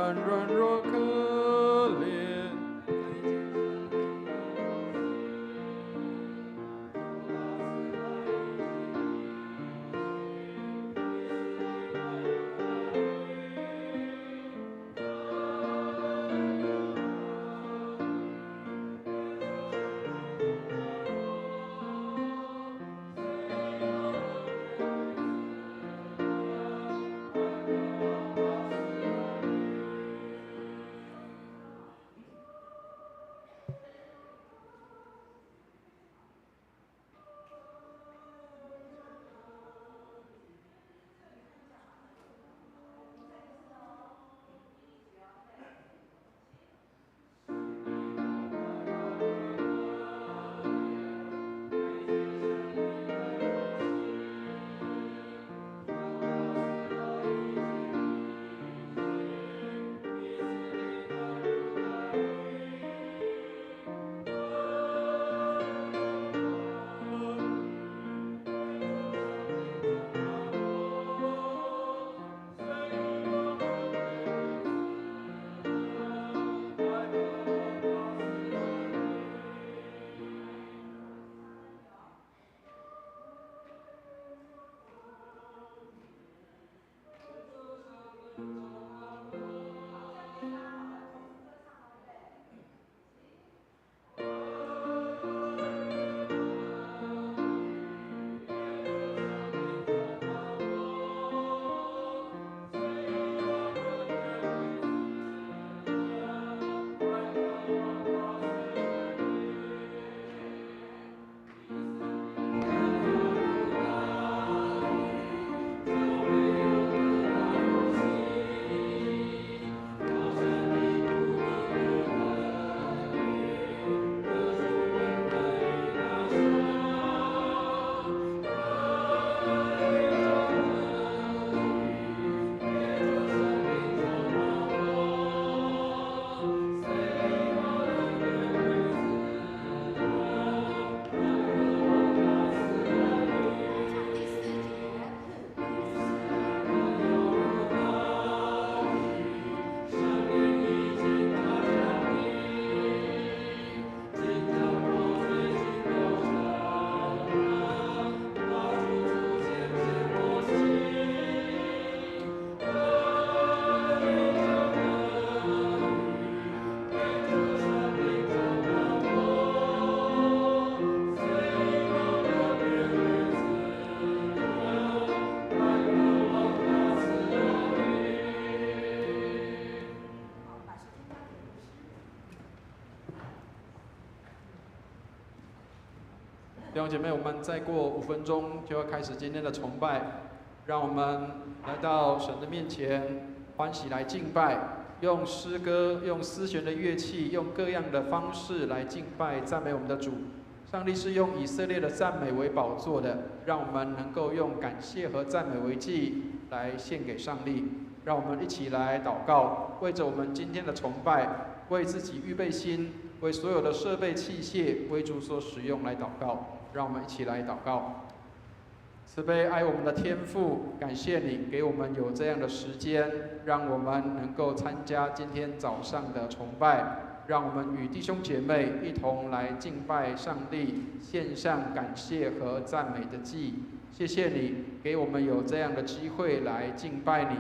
们软弱可怜。弟兄姐妹，我们再过5分钟就要开始今天的崇拜，让我们来到神的面前，欢喜来敬拜，用诗歌、用丝弦的乐器、用各样的方式来敬拜、赞美我们的主。上帝是用以色列的赞美为宝座的，让我们能够用感谢和赞美为祭来献给上帝。让我们一起来祷告，为着我们今天的崇拜，为自己预备心，为所有的设备器械为主所使用来祷告。让我们一起来祷告。慈悲爱我们的天父，感谢你给我们有这样的时间，让我们能够参加今天早上的崇拜，让我们与弟兄姐妹一同来敬拜上帝，献上感谢和赞美的祭。谢谢你给我们有这样的机会来敬拜你，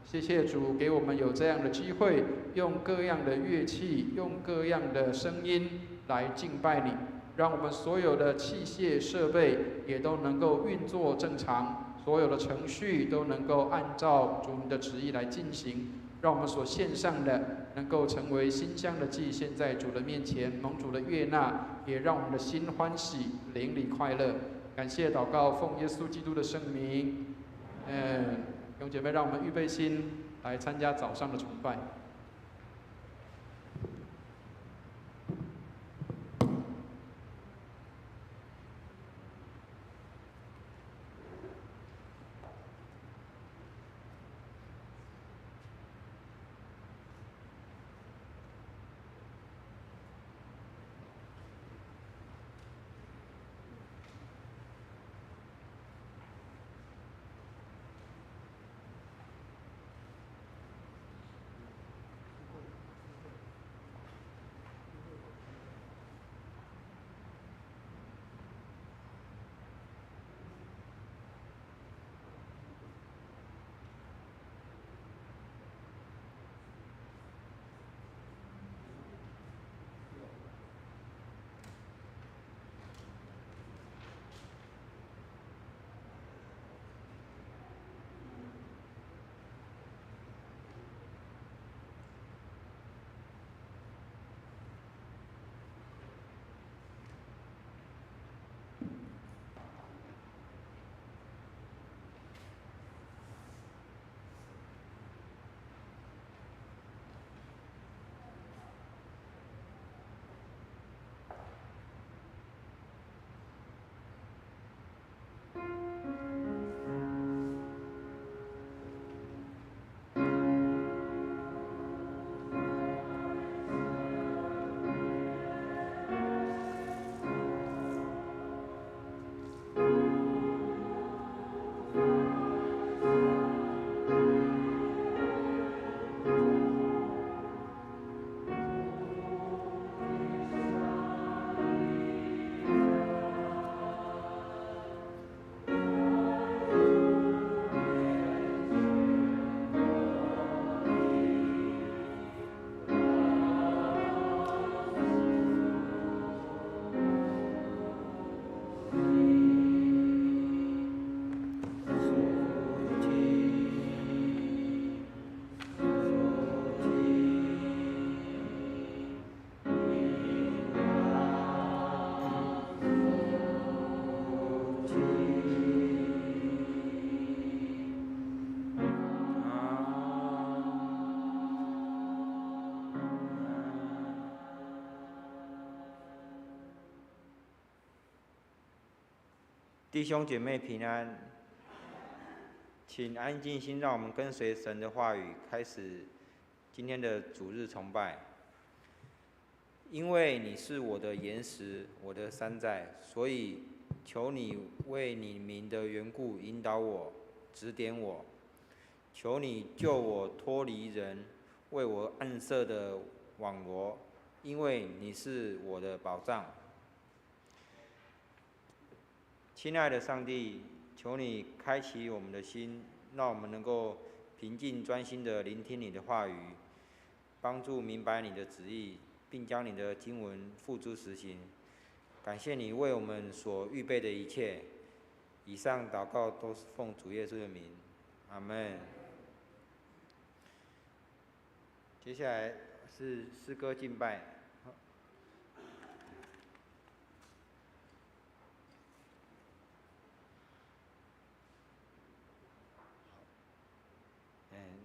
谢谢主给我们有这样的机会，用各样的乐器，用各样的声音来敬拜你。让我们所有的器械设备也都能够运作正常，所有的程序都能够按照主你的旨意来进行，让我们所献上的能够成为馨香的祭献在主的面前，蒙主的悦纳，也让我们的心欢喜，灵里快乐。感谢祷告，奉耶稣基督的圣名，弟兄姐妹，让我们预备心来参加早上的崇拜。弟兄姐妹平安，请安静心，让我们跟随神的话语，开始今天的主日崇拜。因为你是我的岩石，我的山寨，所以求你为你名的缘故引导我，指点我。求你救我脱离人为我暗设的网罗，因为你是我的保障。亲爱的上帝，求你开启我们的心，让我们能够平静专心地聆听你的话语，帮助明白你的旨意，并将你的经文付诸实行。感谢你为我们所预备的一切。以上祷告都是奉主耶稣的名，阿们。接下来是诗歌敬拜。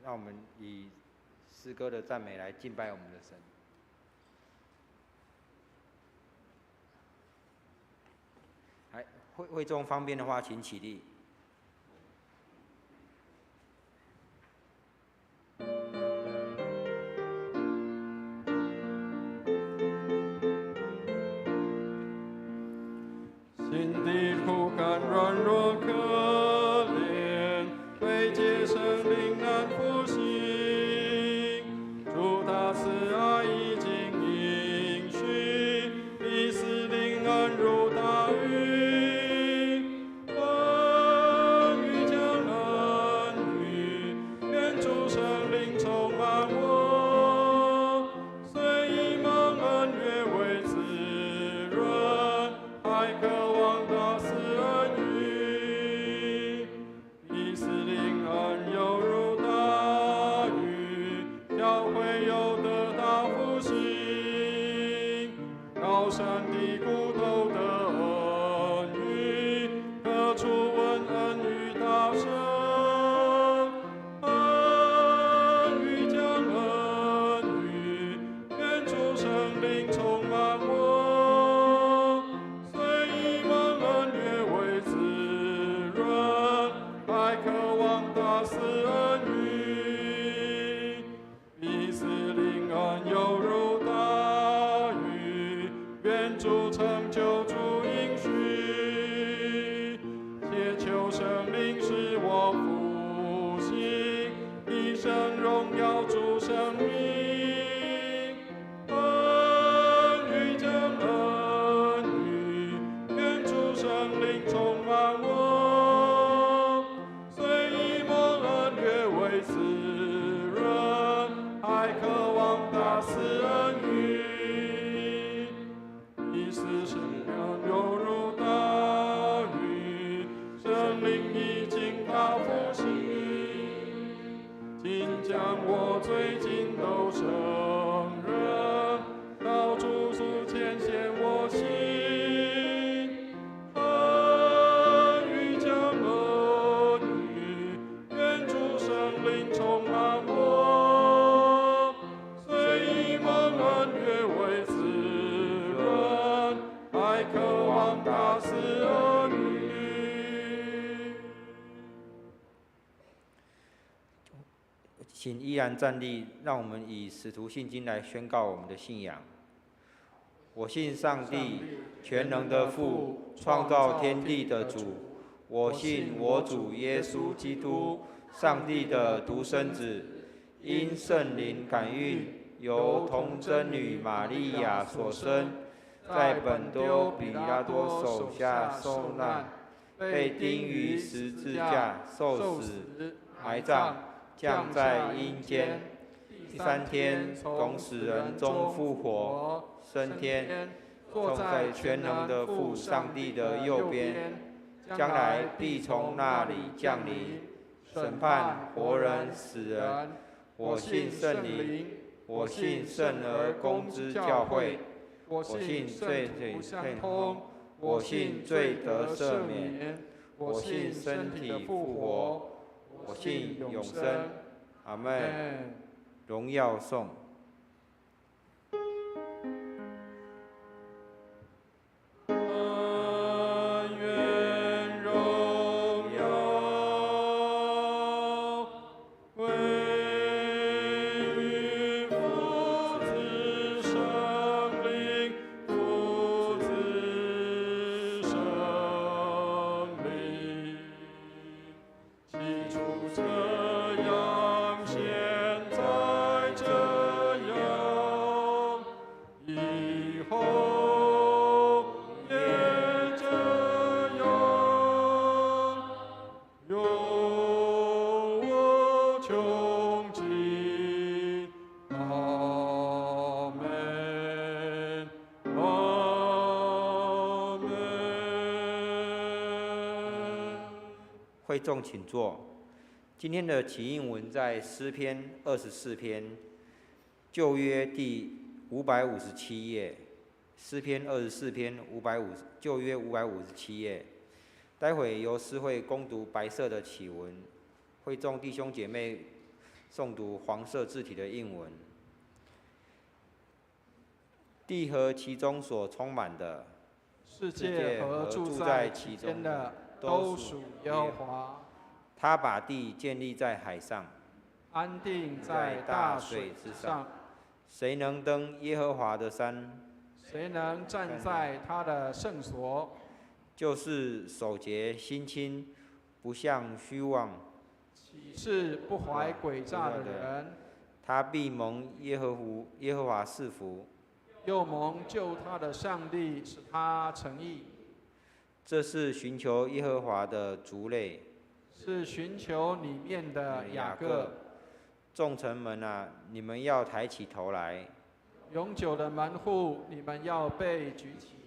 让我们以诗歌的赞美来敬拜我们的神。来，会众方便的话，请起立。心地枯干软弱可怜，未接生灵难复兴。主他慈爱已经应许，必使灵安如大雨。风雨将冷雨，愿主圣灵充满我，虽以蒙恩越为滋润，还渴望大施恩雨。以使灵安犹如大雨，教会有得大复兴。高山低谷都得恩雨，各处闻恩雨大声。恩雨将恩雨，愿主圣灵充满我，虽以蒙恩越为滋润，还渴望大施恩雨。必使灵安犹如大雨，愿主成就主应许。且求圣灵使我复兴，一生荣耀主生命。恩雨将恩雨，愿主圣灵充满我，虽以蒙恩越为滋润，还渴望大施恩雨。以使圣灵犹如大雨，圣灵已经大复兴。今将我最近都承认，到主诉前显我心。恩雨将恩雨，愿主圣灵充满我，虽以蒙恩越为滋润，还渴望大施恩雨。请依然站立，让我们以使徒信经来宣告我们的信仰。我信上帝，全能的父，创造天地的主。我信我主耶稣基督，上帝的独生子，因圣灵感孕，由童贞女玛利亚所生，在本多比拉多手下受难，被钉于十字架，受死，埋葬，降在阴间。第三天从死人中复活，升天，坐在全能的父上帝的右边，将来必从那里降临，审判活人死人。我信圣灵，我信圣而公之教会，我信罪相通，我信罪得赦免，我信身体复活，我信永生。阿们。荣耀颂。愿荣会众请坐。今天的起应文在诗篇24篇，旧约第557页。诗篇24篇旧约557页。待会由诗会攻读白色的起文，会众弟兄姐妹诵读黄色字体的印文。地和其中所充满的，世界和住在其间的，都属耶和华。他把地建立在海上，安定在大水之上。谁能登耶和华的山？谁能站在他的圣所？就是手洁心清，不向虚妄，起誓不怀诡诈的人。他必蒙耶和华赐福，又蒙救他的上帝使他成义。这是寻求耶和华的族类，是寻求里面的雅各。众臣们啊，你们要抬起头来。永久的门户，你们要被举起。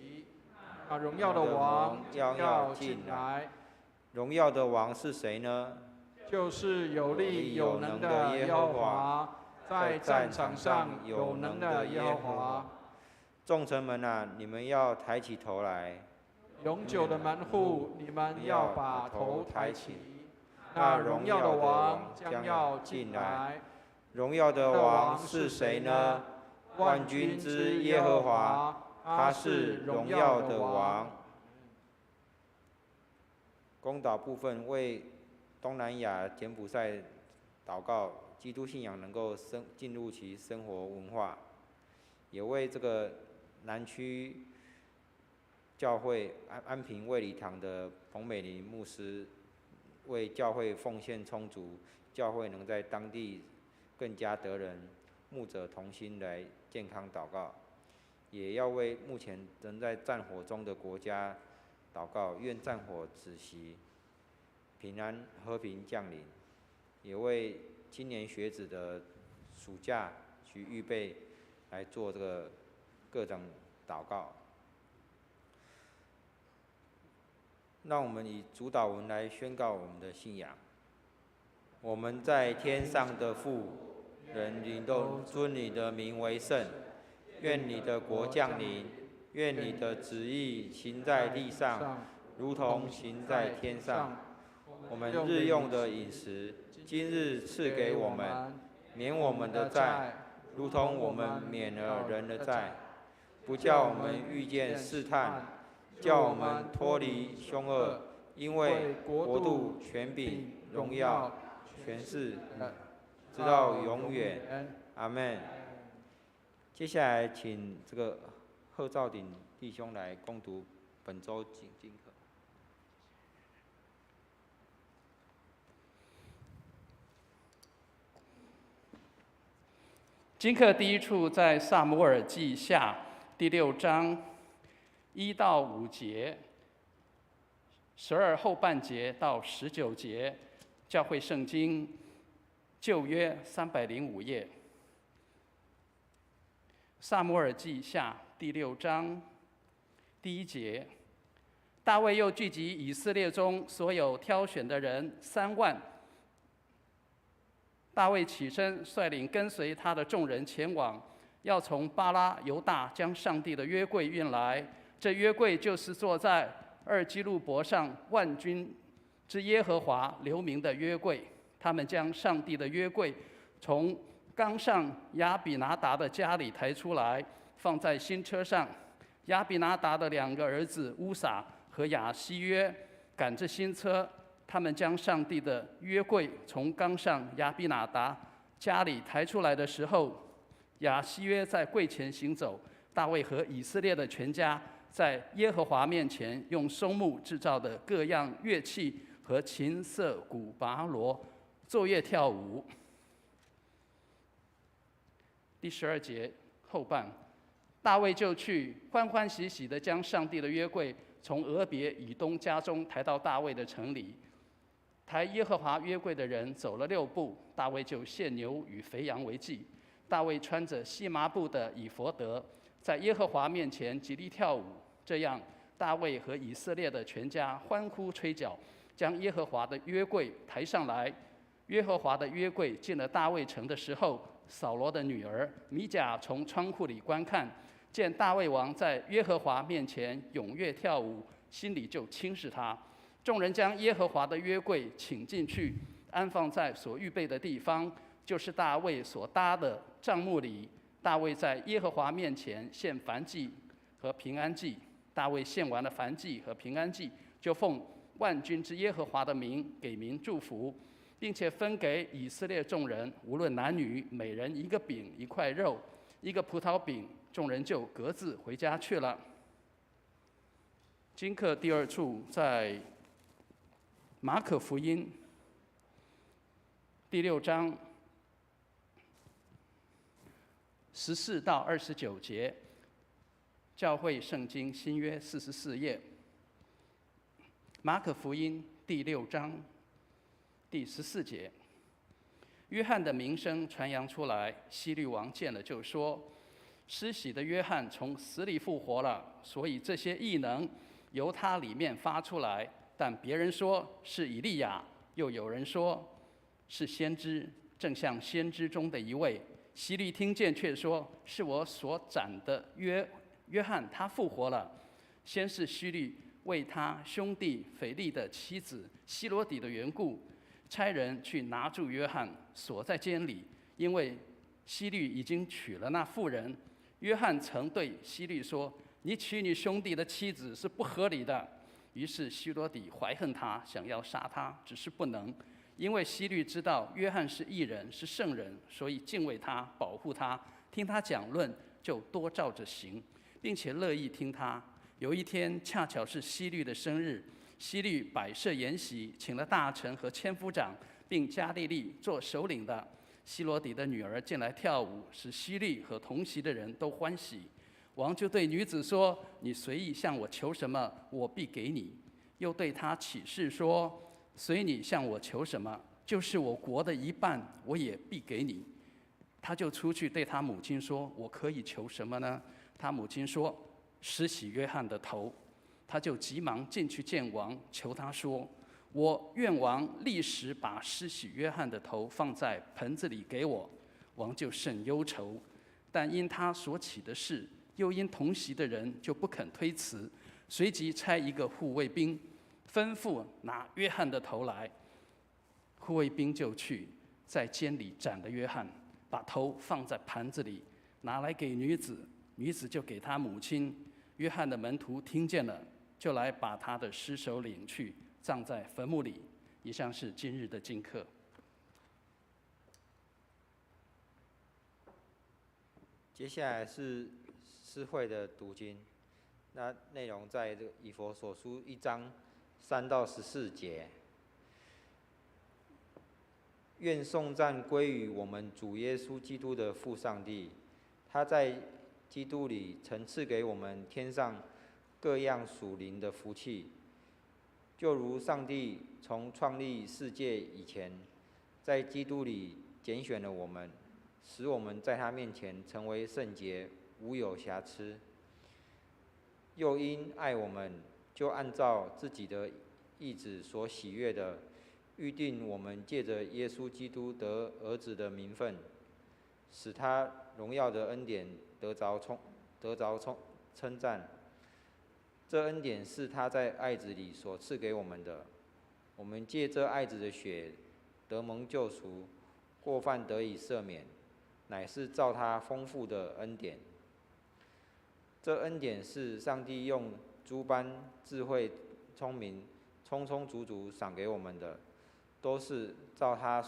荣耀的王将要进来。荣耀的王是谁呢？就是有力有能的耶和华，在战场上有能的耶和华。众臣们啊，你们要抬起头来。永久的门户，你们要把头抬起。那荣耀的王将要进来。荣耀的王是谁呢？万军之耶和华，他是荣耀的王。公祷部分为东南亚柬埔寨祷告，基督信仰能够进入其生活文化，也为这个南区教会安平卫理堂的彭美玲牧师为教会奉献充足，教会能在当地更加得人，牧者同心来健康祷告，也要为目前仍在战火中的国家祷告，愿战火止息，平安和平降临，也为青年学子的暑假去预备来做这个各种祷告。让我们以主祷文来宣告我们的信仰。我们在天上的父，人都尊你的名为圣。愿你的国降临，愿你的旨意行在地上，如同行在天上。我们日用的饮食，今日赐给我们，免我们的债，如同我们免了人的债，不叫我们遇见试探，叫我们脱离凶恶，因为国度、权柄、荣耀、权势，直到永远。阿们。接下来，请这个贺兆鼎弟兄来攻读本周经课。经课第一处在撒母耳记下第6章1到5节，12后半节到19节，教会圣经旧约305页。撒母耳记下第6章第1节，大卫又聚集以色列中所有挑选的人3万。大卫起身，率领跟随他的众人前往，要从巴拉犹大将上帝的约柜运来。这约柜就是坐在2基路伯上万军之耶和华留名的约柜。他们将上帝的约柜从冈上亚比拿达的家里抬出来，放在新车上。亚比拿达的2个儿子乌撒和亚希约赶着新车，他们将上帝的约柜从冈上亚比拿达家里抬出来的时候，亚希约在柜前行走。大卫和以色列的全家在耶和华面前用松木制造的各样乐器和琴瑟鼓拔锣奏乐跳舞。第12节后半，大卫就去欢欢喜喜地将上帝的约柜从俄别以东家中抬到大卫的城里。抬耶和华约柜的人走了6步，大卫就献牛与肥羊为祭。大卫穿着细麻布的以弗得，在耶和华面前极力跳舞。这样，大卫和以色列的全家欢呼吹角，将耶和华的约柜抬上来。耶和华的约柜进了大卫城的时候，扫罗的女儿米甲从窗户里观看，见大卫王在耶和华面前踊跃跳舞，心里就轻视他。众人将耶和华的约柜请进去，安放在所预备的地方，就是大卫所搭的帐幕里。大卫在耶和华面前献燔祭和平安祭。大卫献完了燔祭和平安祭，就奉万军之耶和华的名给民祝福，并且分给以色列众人，无论男女，每人一个饼，一块肉，一个葡萄饼。众人就各自回家去了。经课第二处在马可福音第6章14到29节，教会圣经新约44页。马可福音第6章第14节，约翰的名声传扬出来，希律王见了就说：施洗的约翰从死里复活了，所以这些异能由他里面发出来。但别人说是以利亚，又有人说是先知，正像先知中的一位。希律听见却说：是我所斩的约翰，他复活了。先是希律为他兄弟腓力的妻子希罗底的缘故，差人去拿住约翰，锁在监里，因为希律已经娶了那妇人。约翰曾对希律说：你娶你兄弟的妻子是不合理的。于是希罗底怀恨他，想要杀他，只是不能，因为希律知道约翰是义人，是圣人，所以敬畏他，保护他，听他讲论，就多照着行，并且乐意听他。有一天恰巧是希律的生日，希律摆设筵席，请了大臣和千夫长，并加利利做首领的。希罗底的女儿进来跳舞，使希律和同席的人都欢喜。王就对女子说：你随意向我求什么，我必给你。又对她起誓说：随你向我求什么，就是我国的一半，我也必给你。他就出去对他母亲说：我可以求什么呢？他母亲说：施洗约翰的头。他就急忙进去见王，求他说：我愿王立时把施洗约翰的头放在盆子里给我。王就甚忧愁，但因他所起的事，又因同席的人，就不肯推辞，随即差一个护卫兵，吩咐拿约翰的头来。护卫兵就去，在监里斩了约翰，把头放在盘子里，拿来给女子，女子就给她母亲。约翰的门徒听见了，就来把他的尸首领去，葬在坟墓里。以上是今日的经课。接下来是诗会的读经，那内容在这个以弗所书1章3到14节。愿颂赞归于我们主耶稣基督的父上帝，他在基督里曾赐给我们天上各样属灵的福气，就如上帝从创立世界以前，在基督里拣选了我们，使我们在他面前成为圣洁，无有瑕疵。又因爱我们，就按照自己的意志所喜悦的，预定我们借着耶稣基督得儿子的名分，使他荣耀的恩典得着称赞。这恩典是他在爱子里所赐给我们的。我们借这爱子的血得蒙救赎，过犯得以赦免，乃是照他丰富的恩典。这恩典是上帝用诸般智慧聪明充充足足赏给我们的，都是照他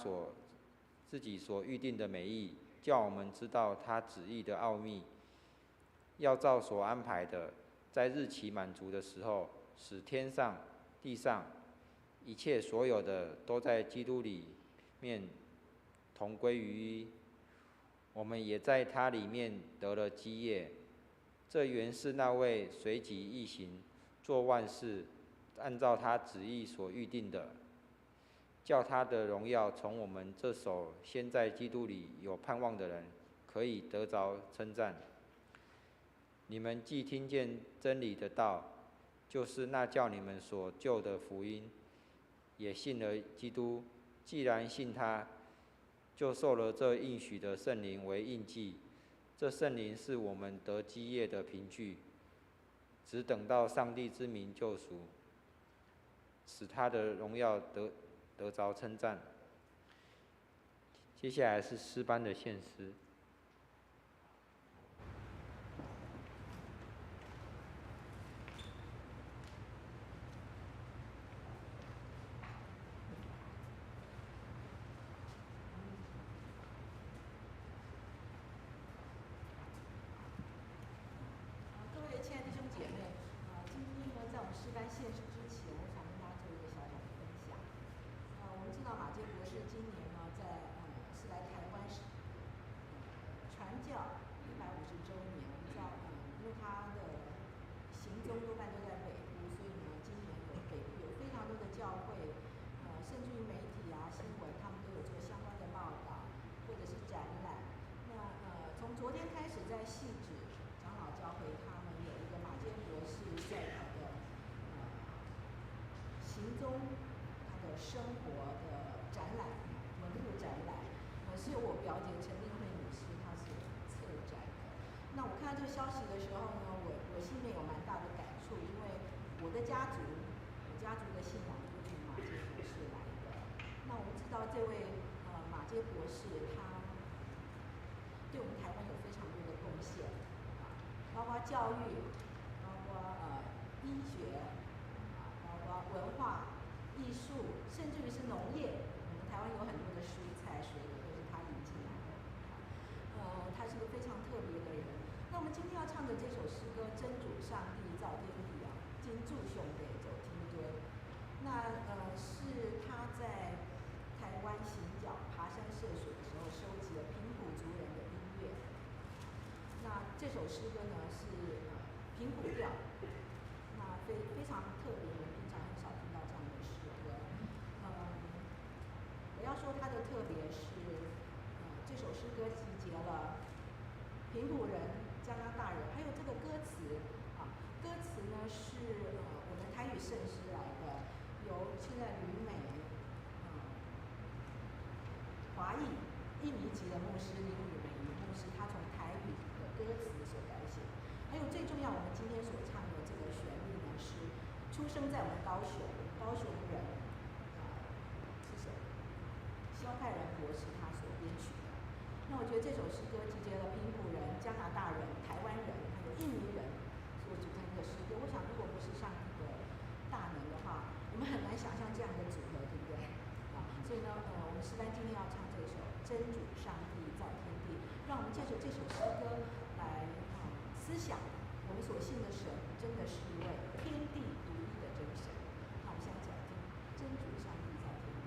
自己所预定的美意，叫我们知道他旨意的奥秘，要照所安排的，在日期满足的时候，使天上地上一切所有的都在基督里面同归于一。我们也在他里面得了基业。这原是那位随己意行，做万事，按照他旨意所预定的，叫他的荣耀从我们这手先在基督里有盼望的人，可以得着称赞。你们既听见真理的道，就是那叫你们所救的福音，也信了基督。既然信他，就受了这应许的圣灵为印记。这圣灵是我们得基业的凭据，只等到上帝之名救赎，使他的荣耀得着称赞。接下来是诗班的献诗。各位亲爱的弟兄姐妹，今天呢，在我们诗班献诗之前，我想跟大家做一个小小的分享。我们知道马偕博士今年呢，是来台湾传教150周年。我们知道，因为他的行踪多半都在北部，所以呢，今年北部有非常多的教会，甚至于媒体啊、新闻，他们都有做相关的报道或者是展览。那从昨天开始，在汐止长老教会，他们有一个马偕博士在他的行踪、他的生活的展览、文物展览，是由我表姐陈丽慧女士她所策展的。那我看到这个消息的时候呢，我心里面有蛮大的感触，因为我家族的信仰就是从马偕博士来的。那我们知道这位马偕博士他对我们台湾有非常多的贡献，包括教育，包括医学，包括文化、艺术，甚至于是农业。我们台湾有很多的蔬菜水果都是他引进来的。他是个非常特别的人。那我们今天要唱的这首诗歌《真主上帝造天地》啊，金柱兄弟走天尊。那是他在台湾行脚、爬山涉水的时候收集了平埔族人的音乐。那这首诗歌呢是平埔调，那非常特别，我们平常很少听到这样的诗歌。我要说它的特别是，这首诗歌集结了平埔人、加拿大人，还有这个歌词啊。歌词呢是我们台语圣诗来的，由现在旅美华裔印尼籍的牧师林宇美牧师，他从台语的歌词所改写。还有最重要，我们今天所唱的这个旋律呢，是出生在我们高雄人是谁？萧泰然博士他所编曲的。那我觉得这首诗歌集结了平埔人、加拿大人、台湾人还有印尼人所组成的诗歌。我想，如果不是上帝的大能的话，我们很难想象这样的组合，对不对？所以呢，我们诗班今天要唱这首《真主上帝造天地》，让我们借着这首诗歌来思想，我们所信的神真的是一位天地独一的真神。那我们现在讲听《真主上帝造天地》。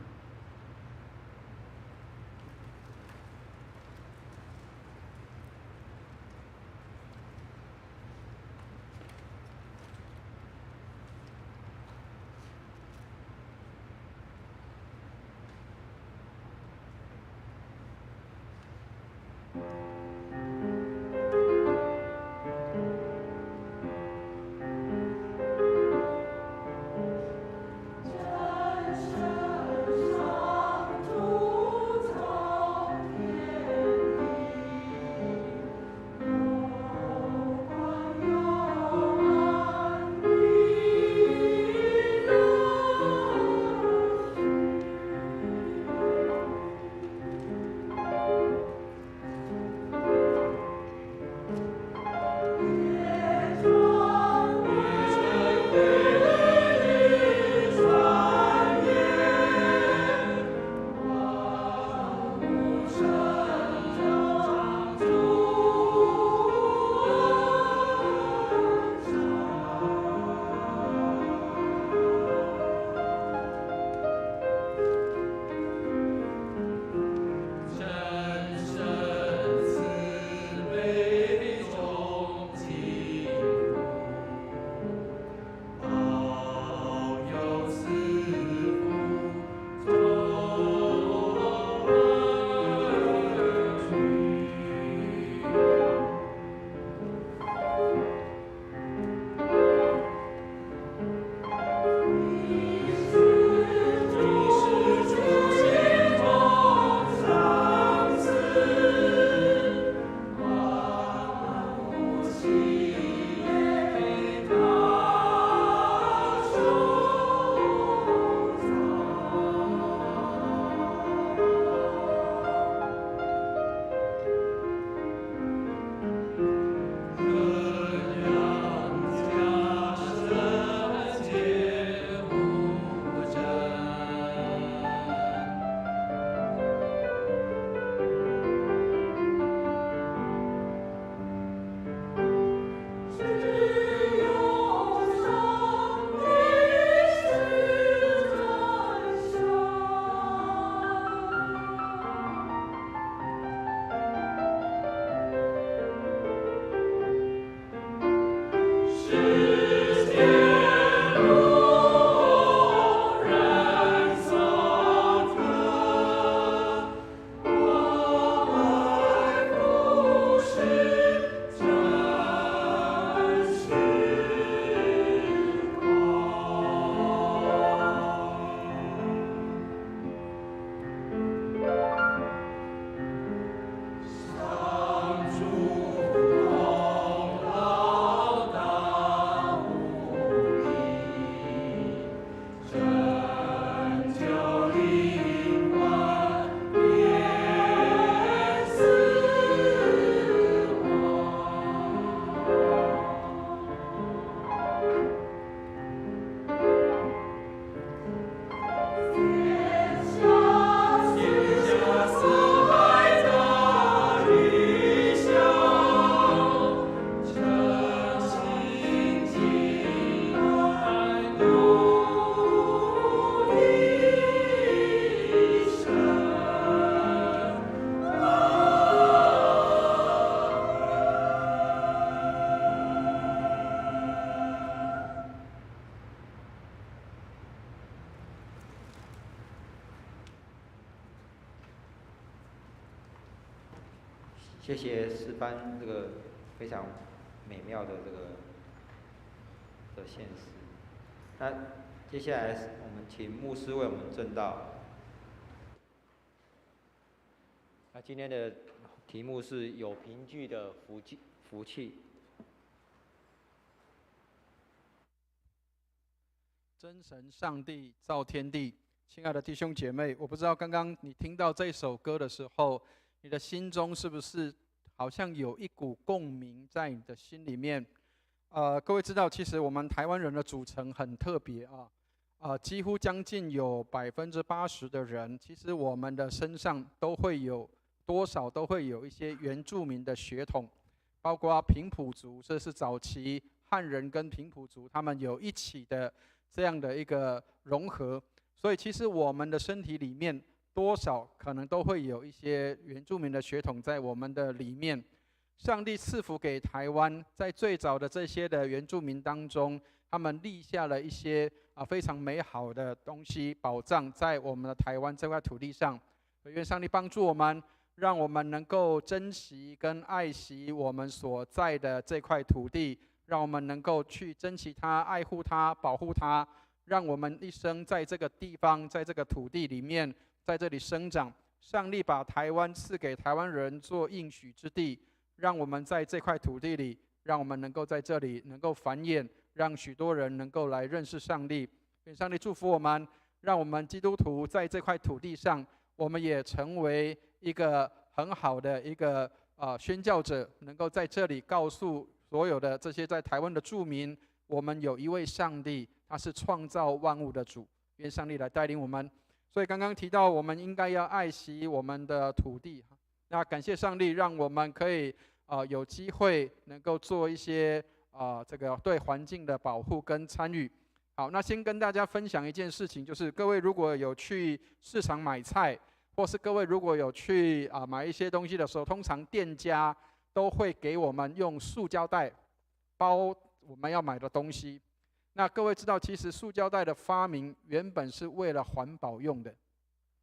谢谢诗班这个非常美妙的这个的献诗。那接下来我们请牧师为我们证道。那今天的题目是有凭据的福气。真神上帝造天地，亲爱的弟兄姐妹，我不知道刚刚你听到这首歌的时候，你的心中是不是好像有一股共鸣在你的心里面？各位知道，其实我们台湾人的组成很特别啊，几乎将近有80%的人，其实我们的身上都会有多少都会有一些原住民的血统，包括平埔族，这是早期汉人跟平埔族他们有一起的这样的一个融合，所以其实我们的身体里面多少可能都会有一些原住民的血统在我们的里面。上帝赐福给台湾，在最早的这些的原住民当中，他们立下了一些非常美好的东西，保障在我们的台湾这块土地上。愿上帝帮助我们，让我们能够珍惜跟爱惜我们所在的这块土地，让我们能够去珍惜它、爱护它、保护它，让我们一生在这个地方、在这个土地里面，在这里生长。上帝把台湾赐给台湾人做应许之地，让我们在这块土地里，让我们能够在这里能够繁衍，让许多人能够来认识上帝。愿上帝祝福我们，让我们基督徒在这块土地上，我们也成为一个很好的一个宣教者，能够在这里告诉所有的这些在台湾的住民，我们有一位上帝，他是创造万物的主。愿上帝来带领我们。所以刚刚提到，我们应该要爱惜我们的土地。那感谢上帝，让我们可以有机会能够做一些这个对环境的保护跟参与。好，那先跟大家分享一件事情，就是各位如果有去市场买菜，或是各位如果有去买一些东西的时候，通常店家都会给我们用塑胶袋包我们要买的东西。那各位知道，其实塑胶袋的发明原本是为了环保用的。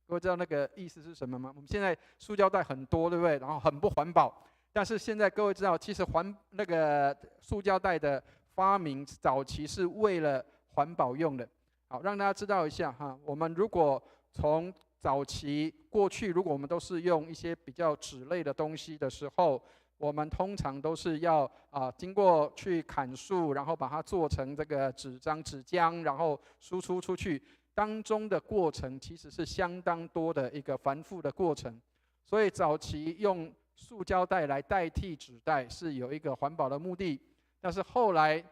各位知道那个意思是什么吗？我们现在塑胶袋很多，对不对？然后很不环保。但是现在各位知道，其实那个塑胶袋的发明早期是为了环保用的。好，让大家知道一下哈。我们如果从早期过去，如果我们都是用一些比较纸类的东西的时候，我们通常都是要经过去砍树，然后把它做成这个纸张、纸浆，然后输出出去。当中的过程其实是相当多的一个繁复的过程，所以早期用塑胶袋来代替纸袋是有一个环保的目的，但是后来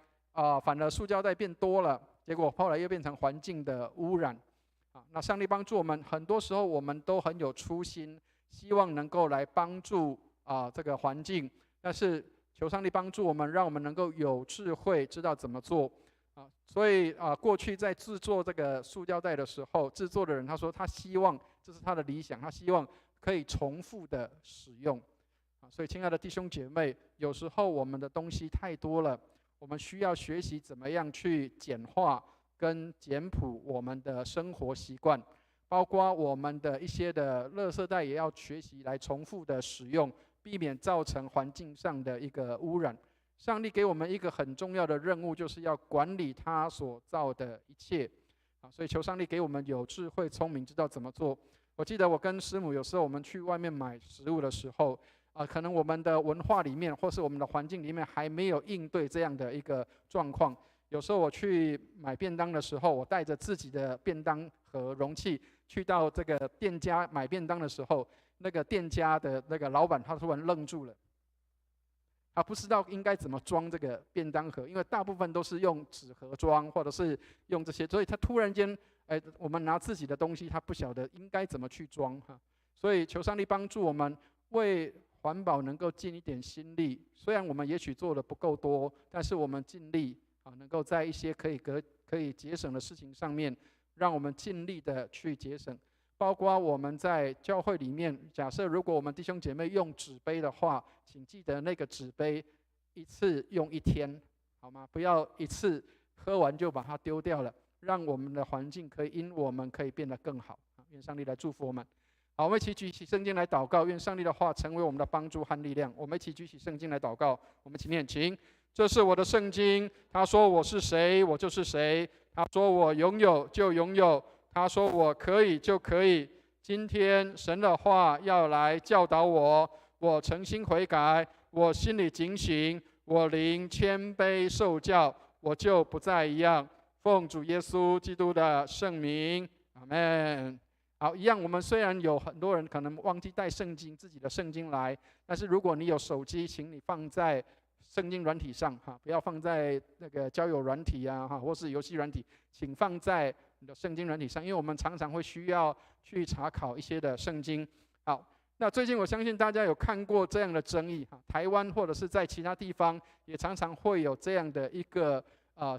反而塑胶袋变多了，结果后来又变成环境的污染。那上帝帮助我们，很多时候我们都很有初心，希望能够来帮助这个环境，但是求上帝帮助我们，让我们能够有智慧，知道怎么做。所以过去在制作这个塑胶袋的时候，制作的人他说他希望，这是他的理想，他希望可以重复的使用。所以亲爱的弟兄姐妹，有时候我们的东西太多了，我们需要学习怎么样去简化跟简朴我们的生活习惯，包括我们的一些的垃圾袋也要学习来重复的使用，避免造成环境上的一个污染。上帝给我们一个很重要的任务，就是要管理他所造的一切。所以求上帝给我们有智慧、聪明，知道怎么做。我记得我跟师母有时候我们去外面买食物的时候，可能我们的文化里面或是我们的环境里面还没有应对这样的一个状况。有时候我去买便当的时候，我带着自己的便当盒容器去到这个店家买便当的时候，那个店家的那个老板他突然愣住了。他不知道应该怎么装这个便当盒，因为大部分都是用纸盒装，或者是用这些，所以他突然间，我们拿自己的东西，他不晓得应该怎么去装哈。所以求上帝帮助我们，为环保能够尽一点心力。虽然我们也许做的不够多，但是我们尽力能够在一些可以节省的事情上面，让我们尽力的去节省。包括我们在教会里面，假设如果我们弟兄姐妹用纸杯的话，请记得那个纸杯一次用1天，好吗？不要一次喝完就把它丢掉了，让我们的环境可以因我们可以变得更好。愿上帝来祝福我们。好，我们一起举起圣经来祷告，愿上帝的话成为我们的帮助和力量。我们一起举起圣经来祷告，我们一起念经。这是我的圣经，他说我是谁，我就是谁；他说我拥有就拥有，他说我可以就可以。今天神的话要来教导我，我诚心悔改，我心里警醒，我灵谦卑受教，我就不再一样。奉主耶稣基督的圣名，阿们。好，一样，我们虽然有很多人可能忘记带圣经，自己的圣经来，但是如果你有手机，请你放在圣经软体上哈，不要放在那个交友软体啊哈，或是游戏软体，请放在你的圣经软体上，因为我们常常会需要去查考一些的圣经。好，那最近我相信大家有看过这样的争议哈，台湾或者是在其他地方也常常会有这样的一个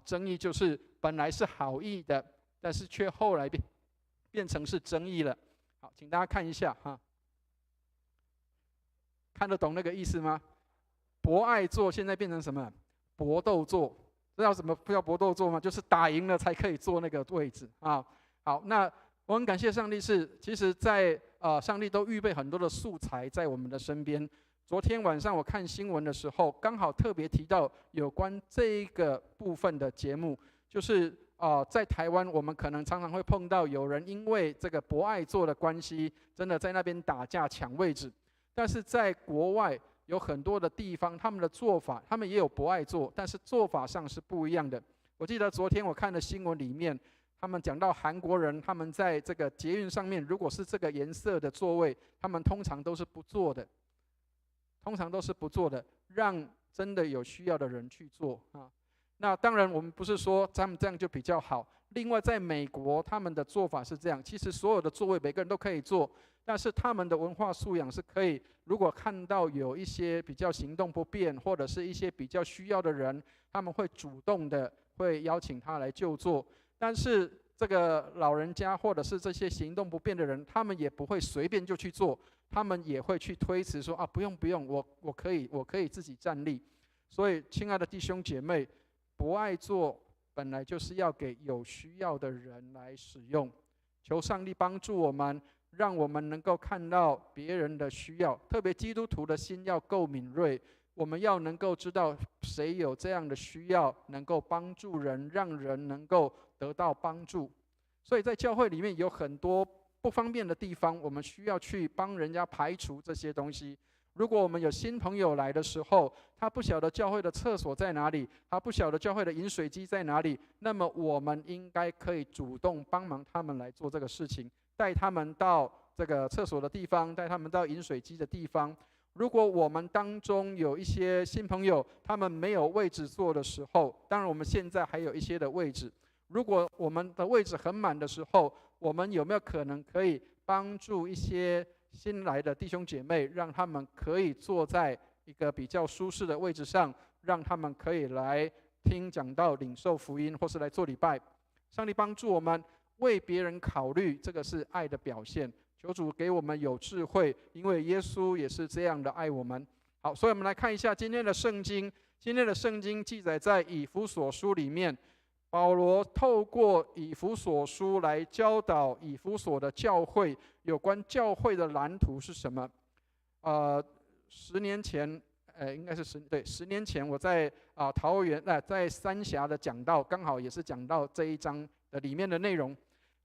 争议，就是本来是好意的，但是却后来变成是争议了。好，请大家看一下哈，看得懂那个意思吗？博爱座现在变成什么？搏斗座。知道什么叫搏斗座吗？就是打赢了才可以坐那个位置啊。好，那我很感谢上帝其实在上帝都预备很多的素材在我们的身边。昨天晚上我看新闻的时候，刚好特别提到有关这一个部分的节目，就是在台湾我们可能常常会碰到有人因为这个博爱座的关系，真的在那边打架抢位置，但是在国外有很多的地方，他们的做法，他们也有博爱座，但是做法上是不一样的。我记得昨天我看的新闻里面，他们讲到韩国人，他们在这个捷运上面，如果是这个颜色的座位，他们通常都是不坐的，让真的有需要的人去坐啊。那当然，我们不是说他们这样就比较好。另外，在美国，他们的做法是这样：其实所有的座位每个人都可以坐，但是他们的文化素养是可以，如果看到有一些比较行动不便，或者是一些比较需要的人，他们会主动的会邀请他来就坐。但是这个老人家或者是这些行动不便的人，他们也不会随便就去做，他们也会去推辞说不用，我可以自己站立。所以，亲爱的弟兄姐妹，博爱座本来就是要给有需要的人来使用。求上帝帮助我们，让我们能够看到别人的需要，特别基督徒的心要够敏锐，我们要能够知道谁有这样的需要，能够帮助人，让人能够得到帮助。所以在教会里面有很多不方便的地方，我们需要去帮人家排除这些东西。如果我们有新朋友来的时候，他不晓得教会的厕所在哪里，他不晓得教会的饮水机在哪里，那么我们应该可以主动帮忙他们来做这个事情，带他们到这个厕所的地方，带他们到饮水机的地方。如果我们当中有一些新朋友，他们没有位置坐的时候，当然我们现在还有一些的位置，如果我们的位置很满的时候，我们有没有可能可以帮助一些新来的弟兄姐妹，让他们可以坐在一个比较舒适的位置上，让他们可以来听讲道、领受福音，或是来做礼拜。上帝帮助我们为别人考虑，这个是爱的表现。求主给我们有智慧，因为耶稣也是这样的爱我们。好，所以我们来看一下今天的圣经。今天的圣经记载在以弗所书里面，保罗透过以弗所书来教导以弗所的教会有关教会的蓝图是什么。10年前，应该是10年前，我在桃园在三峡的讲道，刚好也是讲到这一章的里面的内容。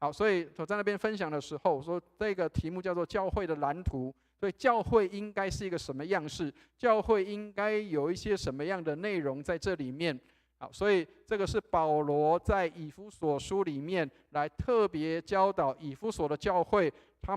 好，所以我在那边分享的时候，我说这个题目叫做教会的蓝图。所以教会应该是一个什么样式？教会应该有一些什么样的内容在这里面？好，所以这个是保罗在以弗所书里面来特别教导以弗所的教会，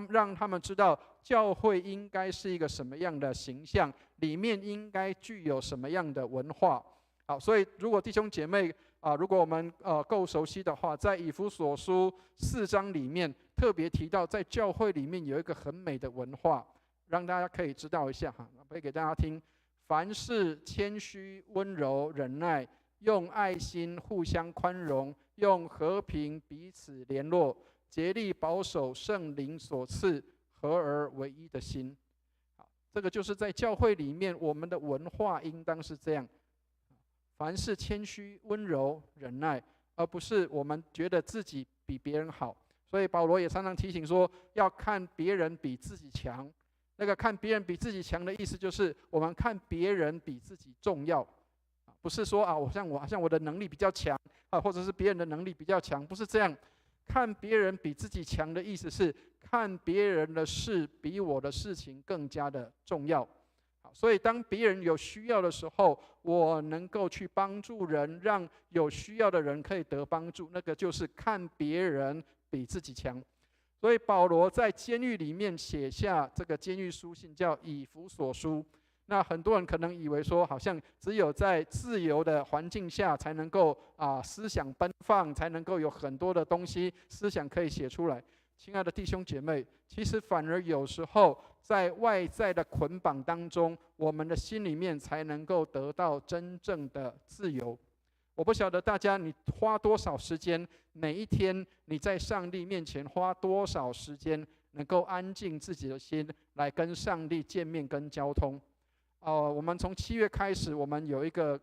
让他们知道教会应该是一个什么样的形象，里面应该具有什么样的文化。好，所以如果弟兄姐妹如果我们够熟悉的话，在以弗所书4章里面特别提到，在教会里面有一个很美的文化，让大家可以知道一下哈，背给大家听。凡事谦虚、温柔、忍耐，用爱心互相宽容，用和平彼此联络，竭力保守圣灵所赐合而为一的心。好，这个就是在教会里面我们的文化应当是这样。凡事谦虚、温柔、忍耐，而不是我们觉得自己比别人好。所以保罗也常常提醒说，要看别人比自己强。那个看别人比自己强的意思，就是我们看别人比自己重要，不是说好像我的能力比较强或者是别人的能力比较强，不是这样。看别人比自己强的意思是，看别人的事比我的事情更加的重要。所以当别人有需要的时候，我能够去帮助人，让有需要的人可以得帮助，那个就是看别人比自己强。所以保罗在监狱里面写下这个监狱书信，叫以弗所书。那很多人可能以为说，好像只有在自由的环境下才能够思想奔放，才能够有很多的东西思想可以写出来。亲爱的弟兄姐妹，其实反而有时候在外在的捆绑当中，我们的心里面才能够得到真正的自由。我不晓得大家你花多少时间，每一天你在上帝面前花多少时间，能够安静自己的心来跟上帝见面跟交通。我们从7月开始，我们有一个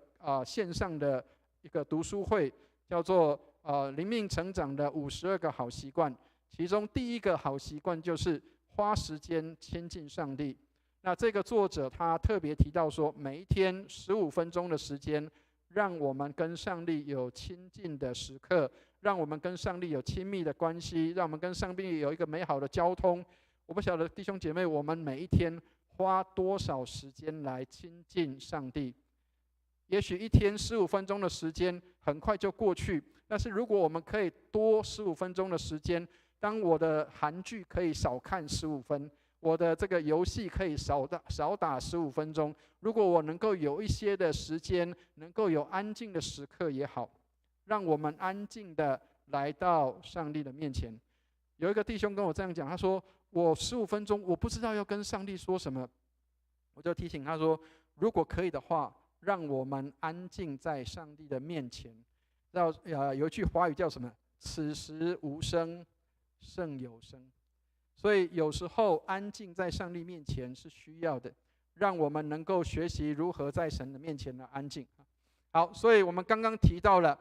线上的一个读书会，叫做灵命成长的52个好习惯。其中第一个好习惯就是花时间亲近上帝。那这个作者他特别提到说，每一天15分钟的时间，让我们跟上帝有亲近的时刻，让我们跟上帝有亲密的关系，让我们跟上帝有一个美好的交通。我不晓得弟兄姐妹，我们每一天花多少时间来亲近上帝？也许一天15分钟的时间很快就过去，但是如果我们可以多15分钟的时间，当我的韩剧可以少看15分，我的这个游戏可以少打15分钟，如果我能够有一些的时间，能够有安静的时刻也好，让我们安静的来到上帝的面前。有一个弟兄跟我这样讲，他说我15分钟我不知道要跟上帝说什么，我就提醒他说，如果可以的话，让我们安静在上帝的面前。有一句华语叫什么？此时无声胜有声。所以有时候安静在上帝面前是需要的，让我们能够学习如何在神的面前的安静。好，所以我们刚刚提到了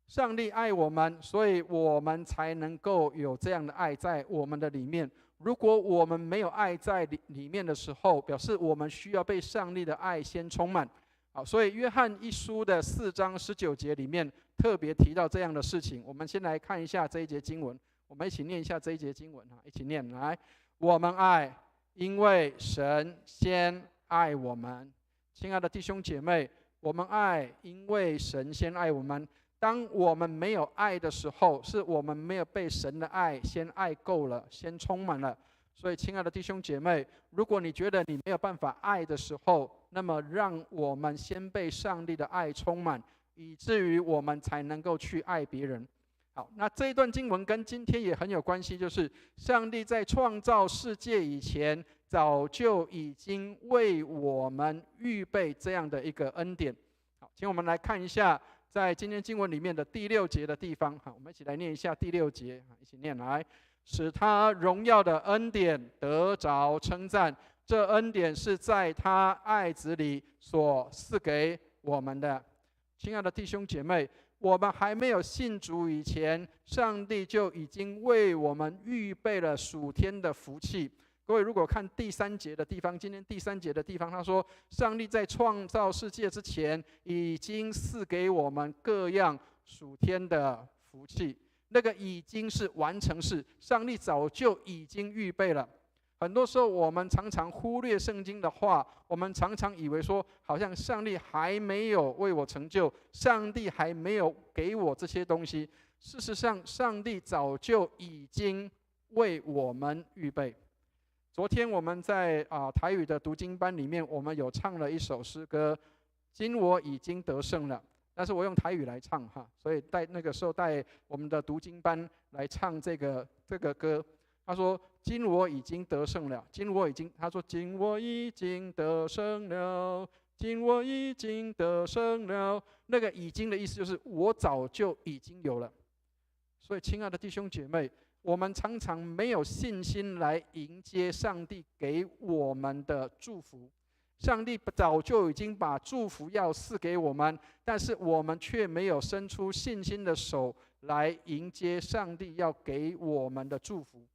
上帝爱我们，所以我们才能够有这样的爱在我们的里面。如果我们没有爱在里面的时候，表示我们需要被上帝的爱先充满。好，所以约翰一书的4章19节里面特别提到这样的事情。我们先来看一下这一节经文，我们一起念一下这一节经文，一起念来。我们爱，因为神先爱我们。亲爱的弟兄姐妹，我们爱，因为神先爱我们。当我们没有爱的时候，是我们没有被神的爱先爱够了，先充满了。所以亲爱的弟兄姐妹，如果你觉得你没有办法爱的时候，那么让我们先被上帝的爱充满，以至于我们才能够去爱别人。好，那这一段经文跟今天也很有关系，就是上帝在创造世界以前，早就已经为我们预备这样的一个恩典。好，请我们来看一下在今天经文里面的第6节的地方。好，我们一起来念一下第6节，一起念来。使他荣耀的恩典得着称赞，这恩典是在他爱子里所赐给我们的。亲爱的弟兄姐妹，我们还没有信主以前，上帝就已经为我们预备了属天的福气。各位如果看第3节的地方，今天第3节的地方，他说上帝在创造世界之前，已经赐给我们各样属天的福气。那个已经是完成式，上帝早就已经预备了。很多时候我们常常忽略圣经的话，我们常常以为说，好像上帝还没有为我成就，上帝还没有给我这些东西。事实上，上帝早就已经为我们预备。昨天我们在台语的读经班里面，我们有唱了一首诗歌，今我已经得胜了。但是我用台语来唱哈，所以那个时候带我们的读经班来唱这个歌。他说：“今我已经得胜了，他说今我已经得胜了，今我已经得胜了。”那个已经的意思就是我早就已经有了。所以，亲爱的弟兄姐妹，我们常常没有信心来迎接上帝给我们的祝福。上帝早就已经把祝福要赐给我们，但是我们却没有伸出信心的手来迎接上帝要给我们的祝福。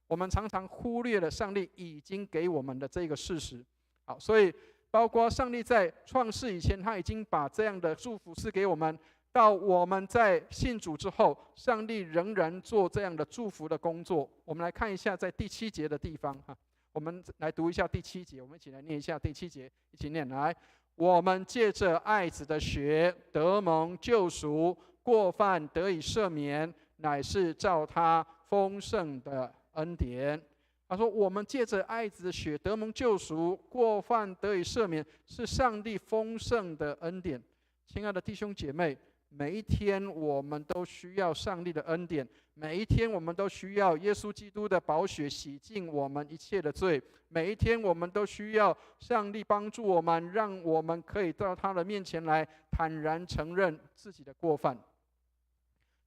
我们常常忽略了上帝已经给我们的这个事实。好，所以包括上帝在创世以前，他已经把这样的祝福赐给我们，到我们在信主之后，上帝仍然做这样的祝福的工作。我们来看一下在第7节的地方哈，我们来读一下第7节，我们一起来念一下第7节，一起念来。我们借着爱子的血得蒙救赎，过犯得以赦免，乃是照他丰盛的恩典。他说我们借着爱子的血得蒙救赎，过犯得以赦免，是上帝丰盛的恩典。亲爱的弟兄姐妹，每一天我们都需要上帝的恩典，每一天我们都需要耶稣基督的宝血洗净我们一切的罪，每一天我们都需要上帝帮助我们，让我们可以到他的面前来坦然承认自己的过犯。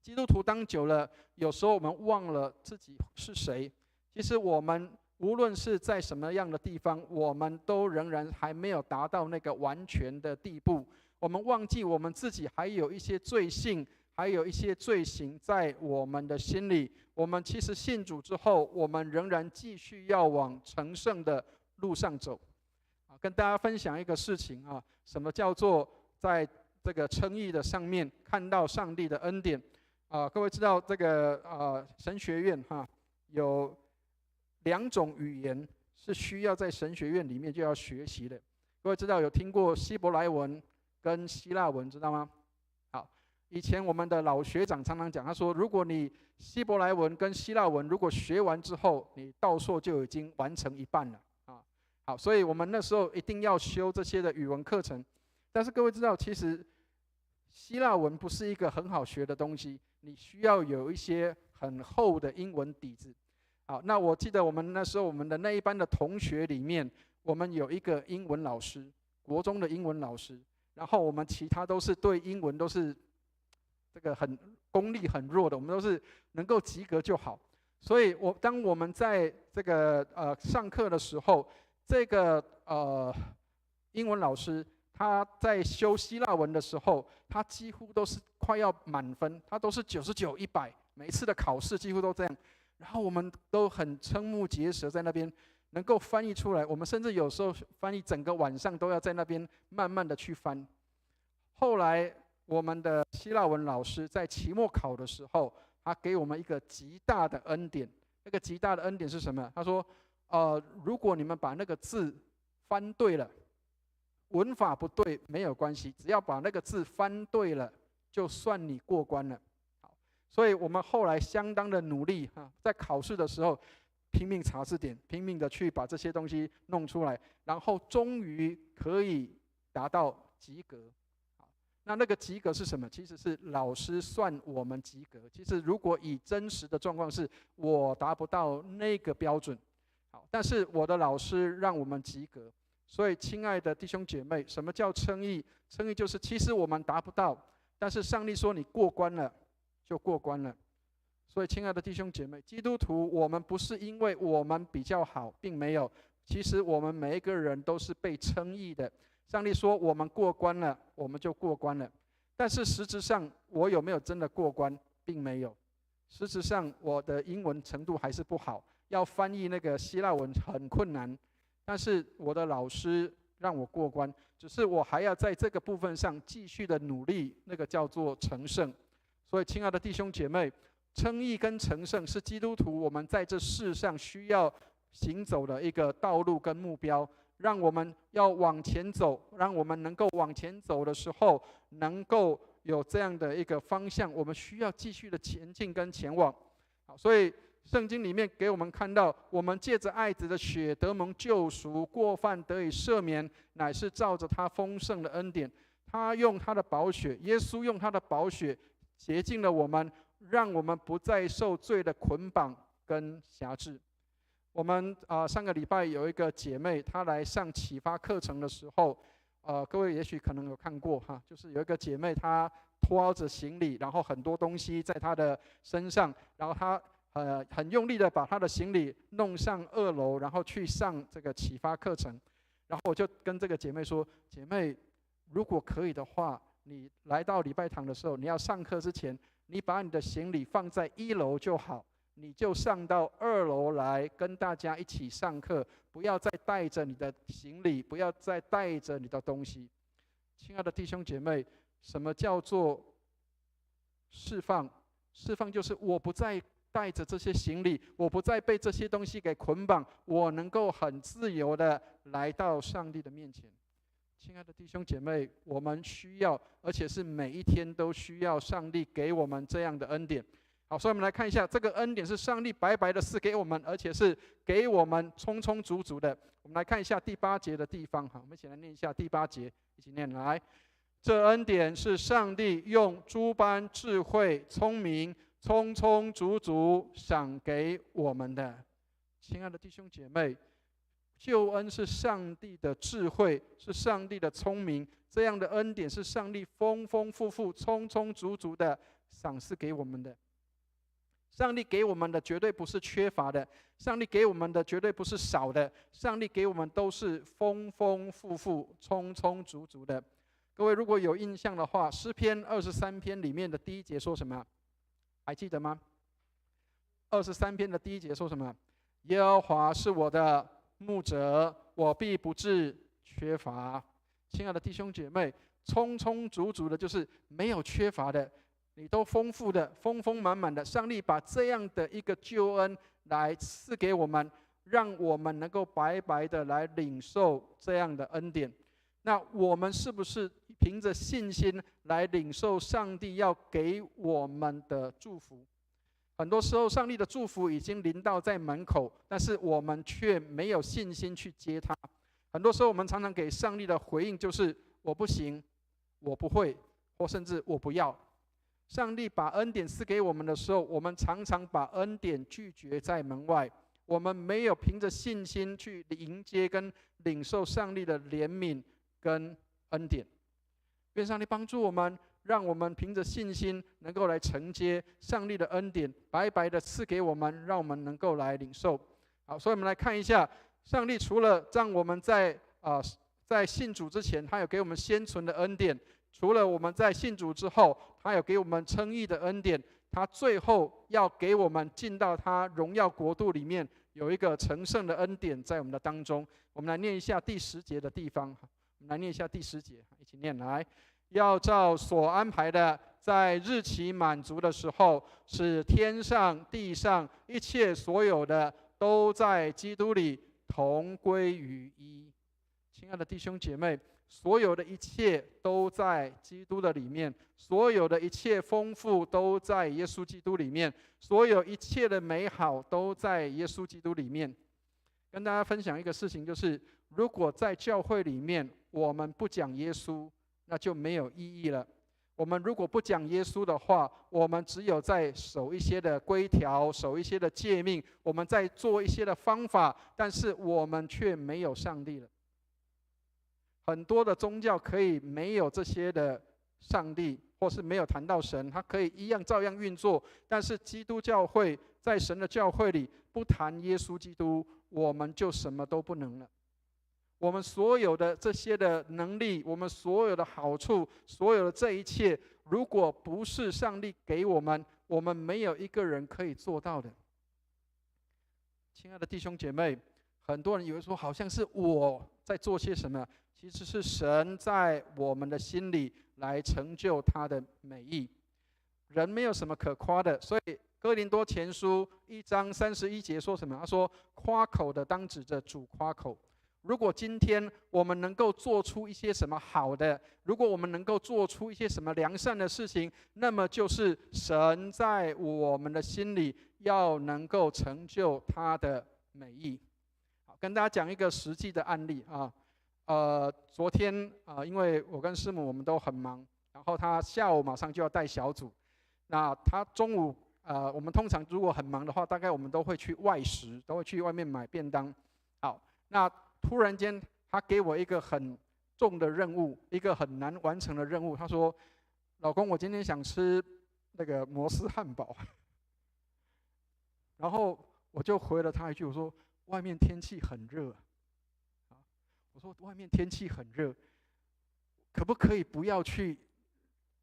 基督徒当久了，有时候我们忘了自己是谁。其实我们无论是在什么样的地方，我们都仍然还没有达到那个完全的地步。我们忘记我们自己还有一些罪性，还有一些罪行在我们的心里。我们其实信主之后，我们仍然继续要往成圣的路上走。跟大家分享一个事情啊，什么叫做在这个称义的上面看到上帝的恩典啊？各位知道这个神学院哈有2种语言是需要在神学院里面就要学习的。各位知道有听过希伯来文跟希腊文，知道吗？好，以前我们的老学长常常讲，他说如果你希伯来文跟希腊文如果学完之后，你道硕就已经完成一半了啊。好，所以我们那时候一定要修这些的语文课程。但是各位知道，其实希腊文不是一个很好学的东西，你需要有一些很厚的英文底子。好，那我记得我们那时候我们的那一班的同学里面，我们有一个英文老师，国中的英文老师，然后我们其他都是对英文都是这个很功力很弱的，我们都是能够及格就好。所以当我们在这个上课的时候，这个英文老师他在修希腊文的时候，他几乎都是快要满分，他都是99、100，每一次的考试几乎都这样。然后我们都很瞠目结舌，在那边能够翻译出来。我们甚至有时候翻译整个晚上都要在那边慢慢的去翻。后来我们的希腊文老师在期末考的时候，他给我们一个极大的恩典。那个极大的恩典是什么？他说，如果你们把那个字翻对了，文法不对没有关系，只要把那个字翻对了，就算你过关了。所以我们后来相当的努力在考试的时候拼命查字典，拼命的去把这些东西弄出来，然后终于可以达到及格。那个及格是什么？其实是老师算我们及格。其实如果以真实的状况是我达不到那个标准，但是我的老师让我们及格。所以亲爱的弟兄姐妹，什么叫称义？称义就是其实我们达不到，但是上帝说你过关了就过关了。所以亲爱的弟兄姐妹，基督徒我们不是因为我们比较好，并没有，其实我们每一个人都是被称义的。上帝说我们过关了，我们就过关了。但是实质上我有没有真的过关？并没有。实质上我的英文程度还是不好，要翻译那个希腊文很困难。但是我的老师让我过关，只是我还要在这个部分上继续的努力，那个叫做成圣。所以亲爱的弟兄姐妹，称义跟成圣是基督徒我们在这世上需要行走的一个道路跟目标，让我们要往前走，让我们能够往前走的时候能够有这样的一个方向，我们需要继续的前进跟前往。好，所以圣经里面给我们看到，我们借着爱子的血得蒙救赎，过犯得以赦免，乃是照着他丰盛的恩典。他用他的宝血，耶稣用他的宝血洁净了我们，让我们不再受罪的捆绑跟辖制。我们上个礼拜有一个姐妹，她来上启发课程的时候，各位也许可能有看过哈，就是有一个姐妹她拖着行李，然后很多东西在她的身上，然后她很用力的把她的行李弄上2楼，然后去上这个启发课程。然后我就跟这个姐妹说，姐妹，如果可以的话，你来到礼拜堂的时候，你要上课之前，你把你的行李放在1楼就好，你就上到2楼来跟大家一起上课，不要再带着你的行李，不要再带着你的东西。亲爱的弟兄姐妹，什么叫做释放？释放就是我不再带着这些行李，我不再被这些东西给捆绑，我能够很自由的来到上帝的面前。亲爱的弟兄姐妹，我们需要，而且是每一天都需要上帝给我们这样的恩典。好，所以我们来看一下，这个恩典是上帝白白的赐给我们，而且是给我们充充足足的。我们来看一下第8节的地方，好，我们一起来念一下第8节，一起念来。这恩典是上帝用诸般智慧、聪明、充充足足赏给我们的。亲爱的弟兄姐妹，救恩是上帝的智慧，是上帝的聪明，这样的恩典是上帝丰丰富富、充充足足的赏赐给我们的。上帝给我们的绝对不是缺乏的，上帝给我们的绝对不是少的，上帝给我们都是丰丰富富、充充足足的。各位如果有印象的话，诗篇23篇里面的第1节说什么？还记得吗？23篇的第1节说什么？耶和华是我的牧者，我必不致缺乏。亲爱的弟兄姐妹，充充足足的就是没有缺乏的，你都丰富的、丰丰满满的。上帝把这样的一个救恩来赐给我们，让我们能够白白的来领受这样的恩典。那我们是不是凭着信心来领受上帝要给我们的祝福？很多时候，上帝的祝福已经临到在门口，但是我们却没有信心去接它。很多时候，我们常常给上帝的回应就是“我不行，我不会”，或甚至“我不要”。上帝把恩典赐给我们的时候，我们常常把恩典拒绝在门外。我们没有凭着信心去迎接跟领受上帝的怜悯跟恩典。愿上帝帮助我们，让我们凭着信心能够来承接上帝的恩典，白白的赐给我们，让我们能够来领受。好，所以我们来看一下，上帝除了让我们在信主之前，他有给我们先存的恩典；除了我们在信主之后，他有给我们称义的恩典；他最后要给我们进到他荣耀国度里面，有一个成圣的恩典在我们的当中。我们来念一下第10节的地方。我们来念一下第10节，一起念来。要照所安排的，在日期满足的时候，使天上地上一切所有的都在基督里同归于一。亲爱的弟兄姐妹，所有的一切都在基督的里面，所有的一切丰富都在耶稣基督里面，所有一切的美好都在耶稣基督里面。跟大家分享一个事情，就是如果在教会里面我们不讲耶稣，那就没有意义了。我们如果不讲耶稣的话，我们只有在守一些的规条，守一些的诫命，我们在做一些的方法，但是我们却没有上帝了。很多的宗教可以没有这些的上帝，或是没有谈到神，它可以一样照样运作。但是基督教会在神的教会里不谈耶稣基督，我们就什么都不能了。我们所有的这些的能力，我们所有的好处，所有的这一切，如果不是上帝给我们，我们没有一个人可以做到的。亲爱的弟兄姐妹，很多人以为说好像是我在做些什么，其实是神在我们的心里来成就他的美意。人没有什么可夸的，所以哥林多前书1章31节说什么？他说：“夸口的当指着主夸口。”如果今天我们能够做出一些什么好的，如果我们能够做出一些什么良善的事情，那么就是神在我们的心里要能够成就他的美意。好，跟大家讲一个实际的案例啊。昨天因为我跟师母我们都很忙，然后他下午马上就要带小组，那他中午我们通常如果很忙的话，大概我们都会去外食，都会去外面买便当。好，那突然间，他给我一个很重的任务，一个很难完成的任务。他说：“老公，我今天想吃那个摩斯汉堡。”然后我就回了他一句，我说：“外面天气很热。”我说外面天气很热，可不可以不要去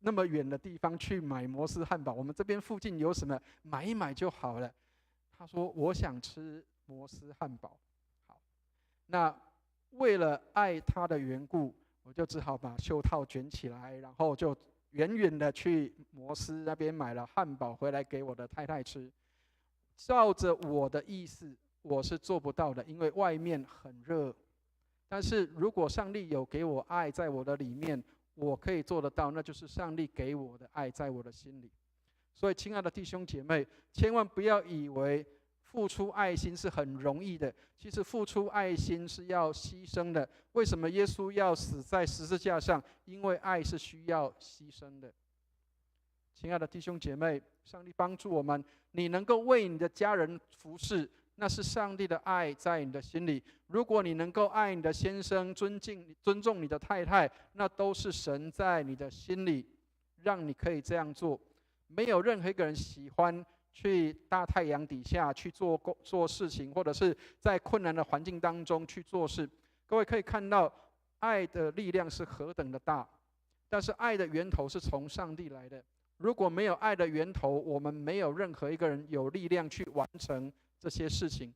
那么远的地方去买摩斯汉堡？我们这边附近有什么买一买就好了。他说我想吃摩斯汉堡。好，那为了爱他的缘故，我就只好把袖套卷起来，然后就远远的去摩斯那边买了汉堡回来给我的太太吃。照着我的意思，我是做不到的，因为外面很热。但是如果上帝有给我爱在我的里面，我可以做得到，那就是上帝给我的爱在我的心里。所以亲爱的弟兄姐妹，千万不要以为付出爱心是很容易的，其实付出爱心是要牺牲的。为什么耶稣要死在十字架上？因为爱是需要牺牲的。亲爱的弟兄姐妹，上帝帮助我们，你能够为你的家人服侍，那是上帝的爱在你的心里。如果你能够爱你的先生，尊重你的太太，那都是神在你的心里让你可以这样做。没有任何一个人喜欢去大太阳底下去做事情，或者是在困难的环境当中去做事。各位可以看到爱的力量是何等的大，但是爱的源头是从上帝来的。如果没有爱的源头，我们没有任何一个人有力量去完成这些事情。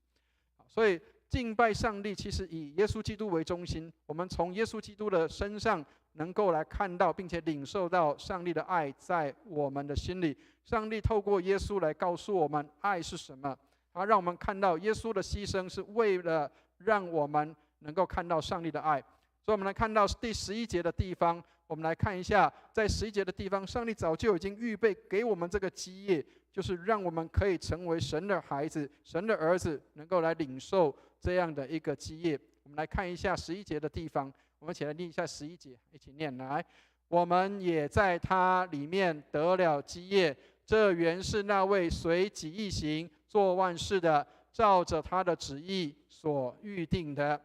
所以敬拜上帝其实以耶稣基督为中心，我们从耶稣基督的身上能够来看到并且领受到上帝的爱在我们的心里。上帝透过耶稣来告诉我们爱是什么，让我们看到耶稣的牺牲是为了让我们能够看到上帝的爱。所以我们来看到第11节的地方，我们来看一下，在11节的地方，上帝早就已经预备给我们这个基业，就是让我们可以成为神的孩子，神的儿子，能够来领受这样的一个基业。我们来看一下11节的地方，我们一起来念一下11节，一起念来。我们也在他里面得了基业，这原是那位随己意行做万事的，照着他的旨意所预定的。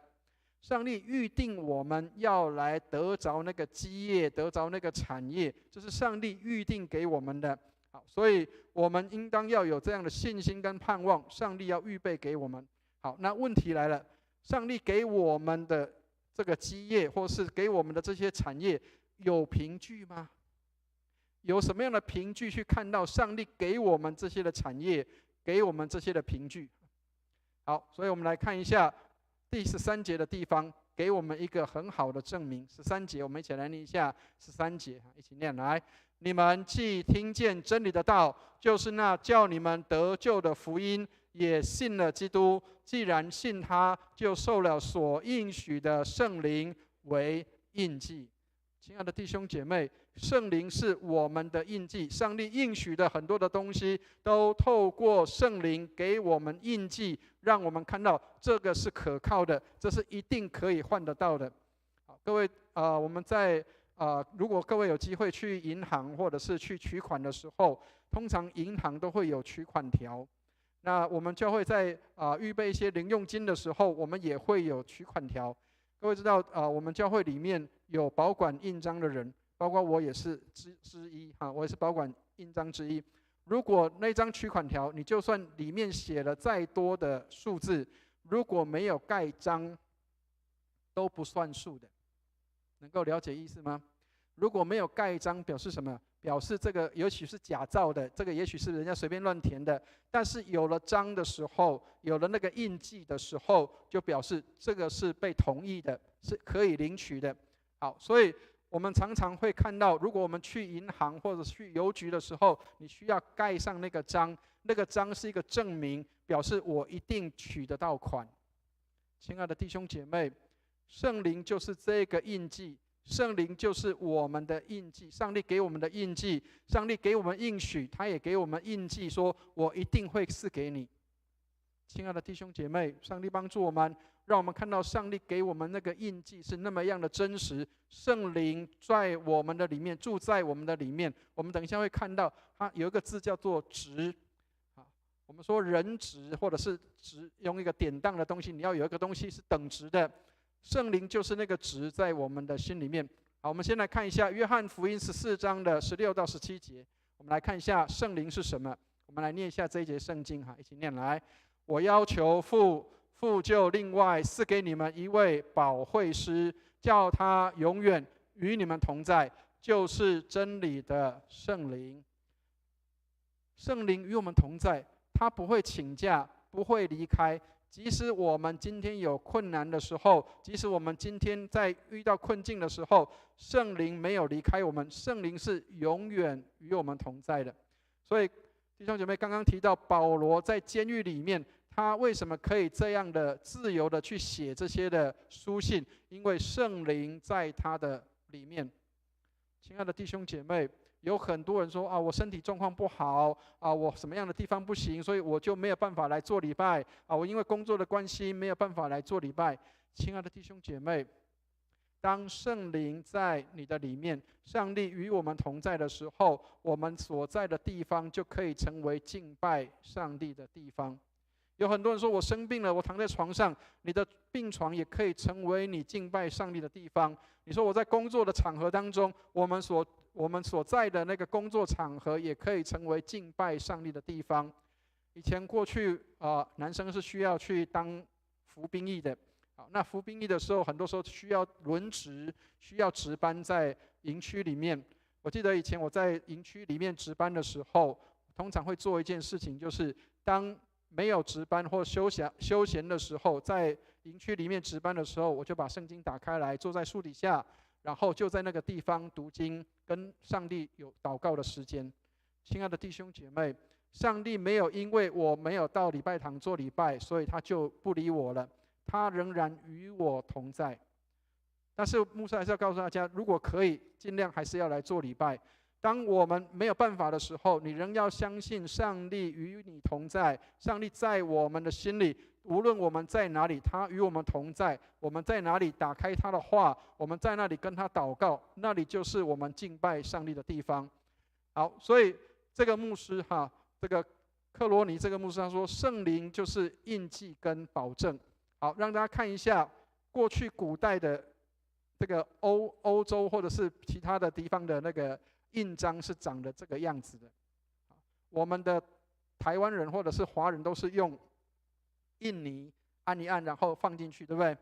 上帝预定我们要来得着那个基业，得着那个产业，这是上帝预定给我们的。好，所以我们应当要有这样的信心跟盼望，上帝要预备给我们。好，那问题来了，上帝给我们的这个基业，或是给我们的这些产业，有凭据吗？有什么样的凭据去看到上帝给我们这些的产业，给我们这些的凭据？好，所以我们来看一下第13节的地方，给我们一个很好的证明。13节，我们一起来念一下13节，一起念来。你们既听见真理的道，就是那叫你们得救的福音，也信了基督。既然信他，就受了所应许的圣灵为印记。亲爱的弟兄姐妹，圣灵是我们的印记。上帝应许的很多的东西，都透过圣灵给我们印记，让我们看到这个是可靠的，这是一定可以换得到的。好，各位，我们在如果各位有机会去银行或者是去取款的时候，通常银行都会有取款条。那我们教会在预备一些零用金的时候，我们也会有取款条。各位知道，我们教会里面有保管印章的人，包括我也是之一哈，我也是保管印章之一。如果那张取款条，你就算里面写了再多的数字，如果没有盖章，都不算数的。能够了解意思吗？如果没有盖章，表示什么？表示这个也许是假造的，这个也许是人家随便乱填的。但是有了章的时候，有了那个印记的时候，就表示这个是被同意的，是可以领取的。好，所以我们常常会看到，如果我们去银行或者去邮局的时候，你需要盖上那个章，那个章是一个证明，表示我一定取得到款。亲爱的弟兄姐妹，圣灵就是这个印记，圣灵就是我们的印记，上帝给我们的印记，上帝给我们应许，他也给我们印记，说我一定会赐给你。亲爱的弟兄姐妹，上帝帮助我们，让我们看到上帝给我们那个印记是那么样的真实，圣灵在我们的里面，住在我们的里面。我们等一下会看到，它有一个字叫做值。我们说人值或者是值，用一个典当的东西，你要有一个东西是等值的。圣灵就是那个值在我们的心里面。好，我们先来看一下约翰福音14章的16到17节。我们来看一下圣灵是什么。我们来念一下这一节圣经哈，一起念来。我要求父父就另外赐给你们一位保惠师，叫他永远与你们同在，就是真理的圣灵。圣灵与我们同在，他不会请假，不会离开。即使我们今天有困难的时候，即使我们今天在遇到困境的时候，圣灵没有离开我们，圣灵是永远与我们同在的。所以弟兄姐妹，刚刚提到保罗在监狱里面，他为什么可以这样的自由的去写这些的书信？因为圣灵在他的里面。亲爱的弟兄姐妹，有很多人说啊，我身体状况不好啊，我什么样的地方不行，所以我就没有办法来做礼拜啊，我因为工作的关系没有办法来做礼拜。亲爱的弟兄姐妹，当圣灵在你的里面，上帝与我们同在的时候，我们所在的地方就可以成为敬拜上帝的地方。有很多人说我生病了，我躺在床上，你的病床也可以成为你敬拜上帝的地方。你说我在工作的场合当中，我们所在的那个工作场合也可以成为敬拜上帝的地方。以前过去男生是需要去当服兵役的，那服兵役的时候，很多时候需要轮值，需要值班在营区里面。我记得以前我在营区里面值班的时候，通常会做一件事情，就是当没有值班或休闲的时候，在营区里面值班的时候，我就把圣经打开来，坐在树底下，然后就在那个地方读经，跟上帝有祷告的时间。亲爱的弟兄姐妹，上帝没有因为我没有到礼拜堂做礼拜，所以他就不理我了，他仍然与我同在。但是牧师还是要告诉大家，如果可以，尽量还是要来做礼拜。当我们没有办法的时候，你仍要相信上帝与你同在，上帝在我们的心里，无论我们在哪里，他与我们同在。我们在哪里打开他的话，我们在那里跟他祷告，那里就是我们敬拜上帝的地方。好，所以这个牧师这个克罗尼这个牧师他说，圣灵就是印记跟保证。好，让大家看一下过去古代的这个欧洲或者是其他的地方的那个印章是长得这个样子的。我们的台湾人或者是华人都是用印泥按一按，然后放进去，对不对？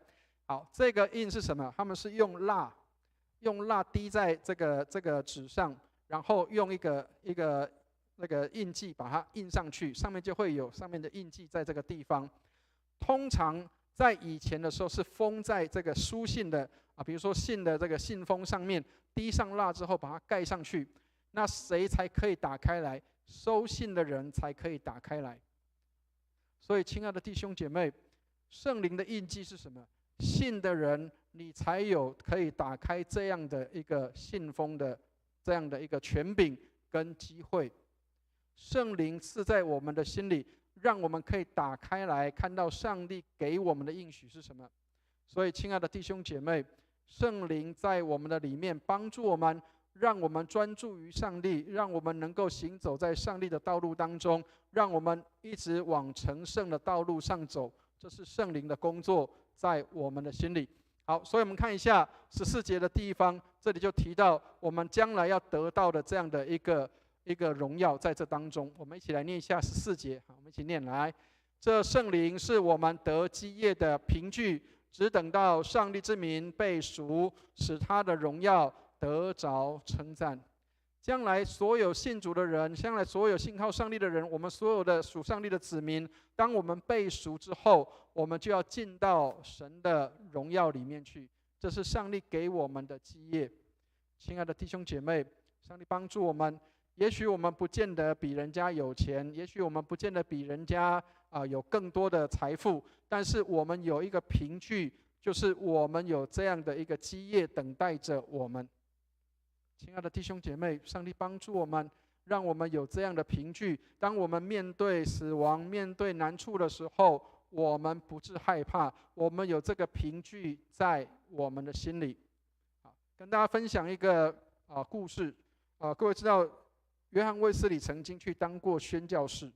好，这个印是什么？他们是用蜡滴在这个纸上，然后用一个那个印记把它印上去，上面就会有上面的印记在这个地方。通常在以前的时候是封在这个书信的比如说信的这个信封上面，滴上蜡之后把它盖上去，那谁才可以打开来？收信的人才可以打开来。所以亲爱的弟兄姐妹，圣灵的印记是什么？信的人你才有可以打开这样的一个信封的这样的一个权柄跟机会。圣灵是在我们的心里，让我们可以打开来看到上帝给我们的应许是什么。所以亲爱的弟兄姐妹，圣灵在我们的里面帮助我们，让我们专注于上帝，让我们能够行走在上帝的道路当中，让我们一直往成圣的道路上走。这是圣灵的工作在我们的心里。好，所以我们看一下14节的地方，这里就提到我们将来要得到的这样的一个荣耀在这当中。我们一起来念一下14节，我们一起念来。这圣灵是我们得基业的凭据，只等到上帝之名被赎，使他的荣耀得着称赞。将来所有信主的人，将来所有信靠上帝的人，我们所有的属上帝的子民，当我们被赎之后，我们就要进到神的荣耀里面去。这是上帝给我们的基业。亲爱的弟兄姐妹，上帝帮助我们。也许我们不见得比人家有钱，也许我们不见得比人家有更多的财富，但是我们有一个凭据，就是我们有这样的一个基业等待着我们。亲爱的弟兄姐妹，上帝帮助我们，让我们有这样的凭据。当我们面对死亡、面对难处的时候，我们不致害怕，我们有这个凭据在我们的心里。跟大家分享一个故事。各位知道，约翰卫斯理曾经去当过宣教士。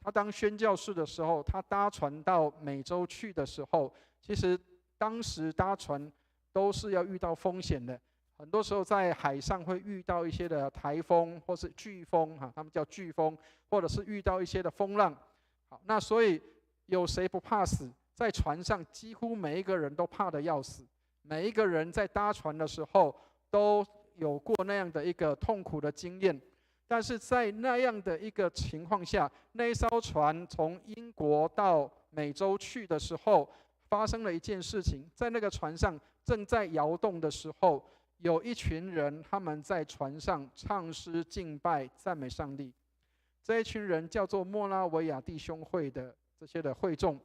他当宣教士的时候，他搭船到美洲去的时候，其实当时搭船都是要遇到风险的。很多时候在海上会遇到一些的台风或是飓风，他们叫飓风，或者是遇到一些的风浪。好，那所以有谁不怕死？在船上几乎每一个人都怕得要死，每一个人在搭船的时候都有过那样的一个痛苦的经验。但是在那样的一个情况下，那一艘船从英国到美洲去的时候，发生了一件事情。在那个船上正在摇动的时候，有一群人他们在船上唱诗敬拜赞美上帝。这一群人叫做莫拉维亚弟兄会的这些的会众。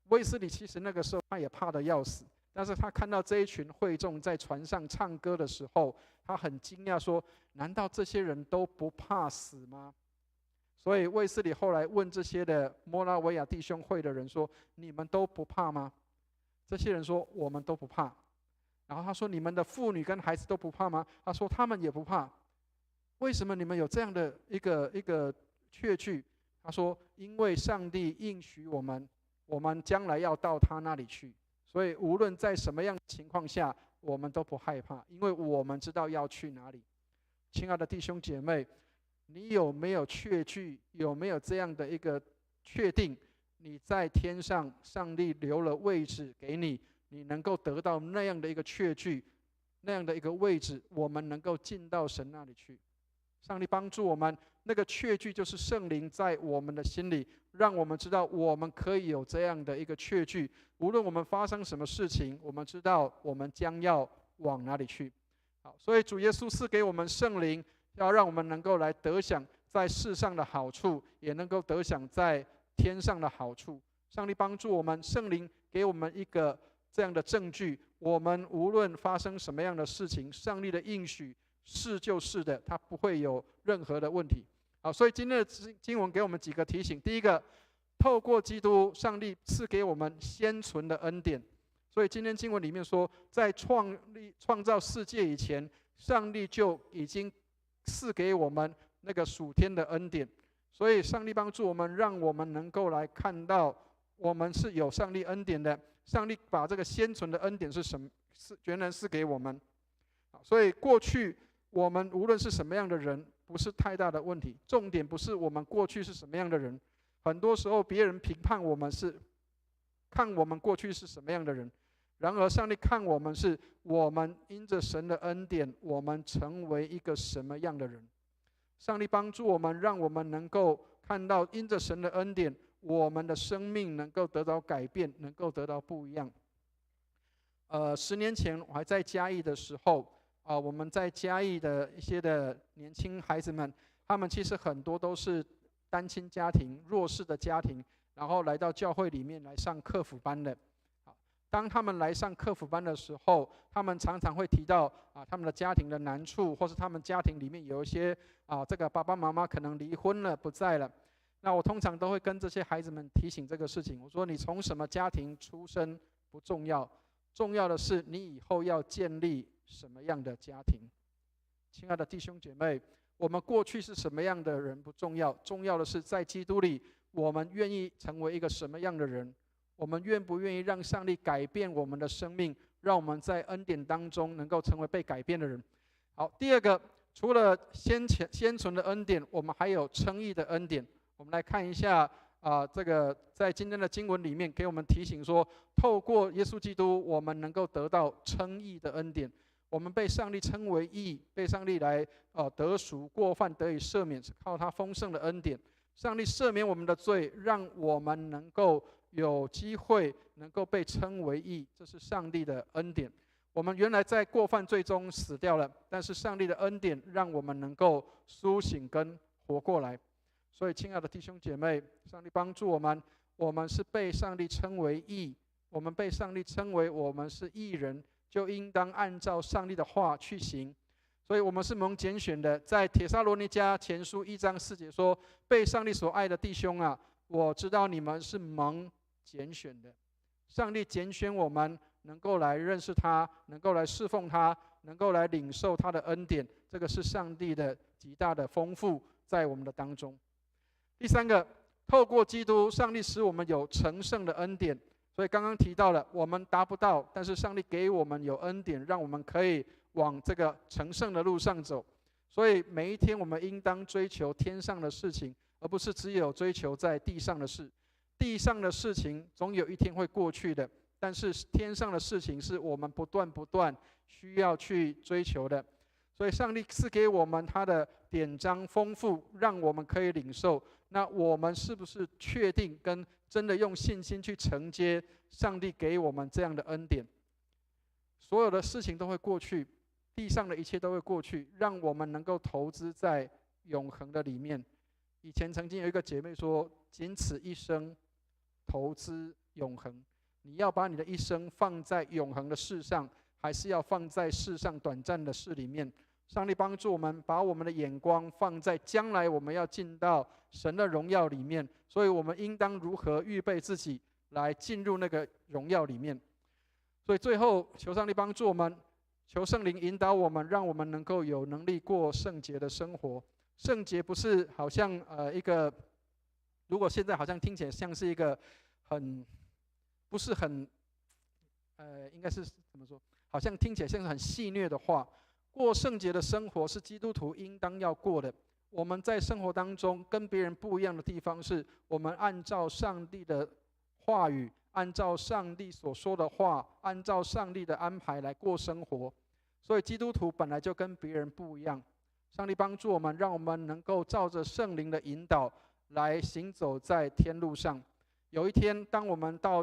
卫斯理其实那个时候他也怕得要死，但是他看到这一群会众在船上唱歌的时候，他很惊讶说，难道这些人都不怕死吗？所以卫斯理后来问这些的莫拉维亚弟兄会的人说，你们都不怕吗？这些人说，我们都不怕。然后他说，你们的妇女跟孩子都不怕吗？他说，他们也不怕。为什么你们有这样的一个确据？他说，因为上帝应许我们将来要到他那里去，所以无论在什么样的情况下，我们都不害怕，因为我们知道要去哪里。亲爱的弟兄姐妹，你有没有确据？有没有这样的一个确定？你在天上，上帝留了位置给你，你能够得到那样的一个确据，那样的一个位置，我们能够进到神那里去。上帝帮助我们，那个确据就是圣灵在我们的心里，让我们知道我们可以有这样的一个确据。无论我们发生什么事情，我们知道我们将要往哪里去。好，所以主耶稣赐给我们圣灵，要让我们能够来得享在世上的好处，也能够得享在天上的好处。上帝帮助我们，圣灵给我们一个这样的证据，我们无论发生什么样的事情，上帝的应许是就是的，它不会有任何的问题。好，所以今天的经文给我们几个提醒。第一个，透过基督，上帝赐给我们先存的恩典。所以今天经文里面说，在创造世界以前，上帝就已经赐给我们那个属天的恩典。所以上帝帮助我们，让我们能够来看到我们是有上帝恩典的。上帝把这个先存的恩典是什么？是全然赐给我们。所以过去我们无论是什么样的人，不是太大的问题。重点不是我们过去是什么样的人，很多时候别人评判我们是看我们过去是什么样的人，然而上帝看我们是我们因着神的恩典，我们成为一个什么样的人。上帝帮助我们，让我们能够看到因着神的恩典，我们的生命能够得到改变，能够得到不一样。10年前我还在嘉义的时候，我们在嘉义的一些的年轻孩子们，他们其实很多都是单亲家庭、弱势的家庭，然后来到教会里面来上课辅班的。当他们来上课辅班的时候，他们常常会提到他们的家庭的难处，或是他们家庭里面有一些这个爸爸妈妈可能离婚了不在了。那我通常都会跟这些孩子们提醒这个事情，我说你从什么家庭出生不重要，重要的是你以后要建立什么样的家庭。亲爱的弟兄姐妹，我们过去是什么样的人不重要，重要的是在基督里我们愿意成为一个什么样的人，我们愿不愿意让上帝改变我们的生命，让我们在恩典当中能够成为被改变的人。好，第二个，除了先存的恩典，我们还有称义的恩典。我们来看一下这个在今天的经文里面给我们提醒说，透过耶稣基督，我们能够得到称义的恩典。我们被上帝称为义，被上帝来得赎，过犯得以赦免，是靠他丰盛的恩典。上帝赦免我们的罪，让我们能够有机会能够被称为义，这是上帝的恩典。我们原来在过犯罪中死掉了，但是上帝的恩典让我们能够苏醒跟活过来。所以亲爱的弟兄姐妹，上帝帮助我们，我们是被上帝称为义，我们被上帝称为我们是义人，就应当按照上帝的话去行。所以我们是蒙拣选的。在帖撒罗尼迦前书1章4节说，被上帝所爱的弟兄啊，我知道你们是蒙拣选的。上帝拣选我们能够来认识他，能够来侍奉他，能够来领受他的恩典，这个是上帝的极大的丰富在我们的当中。第三个，透过基督，上帝使我们有成圣的恩典。所以刚刚提到了，我们达不到，但是上帝给我们有恩典，让我们可以往这个成圣的路上走。所以每一天我们应当追求天上的事情，而不是只有追求在地上的事。地上的事情总有一天会过去的，但是天上的事情是我们不断需要去追求的。所以上帝赐给我们他的典章丰富，让我们可以领受。那我们是不是确定跟真的用信心去承接上帝给我们这样的恩典？所有的事情都会过去，地上的一切都会过去，让我们能够投资在永恒的里面。以前曾经有一个姐妹说，仅此一生，投资永恒。你要把你的一生放在永恒的事上，还是要放在世上短暂的事里面？上帝帮助我们把我们的眼光放在将来我们要进到神的荣耀里面，所以我们应当如何预备自己来进入那个荣耀里面。所以最后求上帝帮助我们，求圣灵引导我们，让我们能够有能力过圣洁的生活。圣洁不是好像一个，如果现在好像听起来像是一个不是很应该是怎么说？好像听起来像是很戏谑的话。过圣洁的生活是基督徒应当要过的。我们在生活当中跟别人不一样的地方是，我们按照上帝的话语，按照上帝所说的话，按照上帝的安排来过生活。所以基督徒本来就跟别人不一样。上帝帮助我们，让我们能够照着圣灵的引导来行走在天路上。有一天，当我们到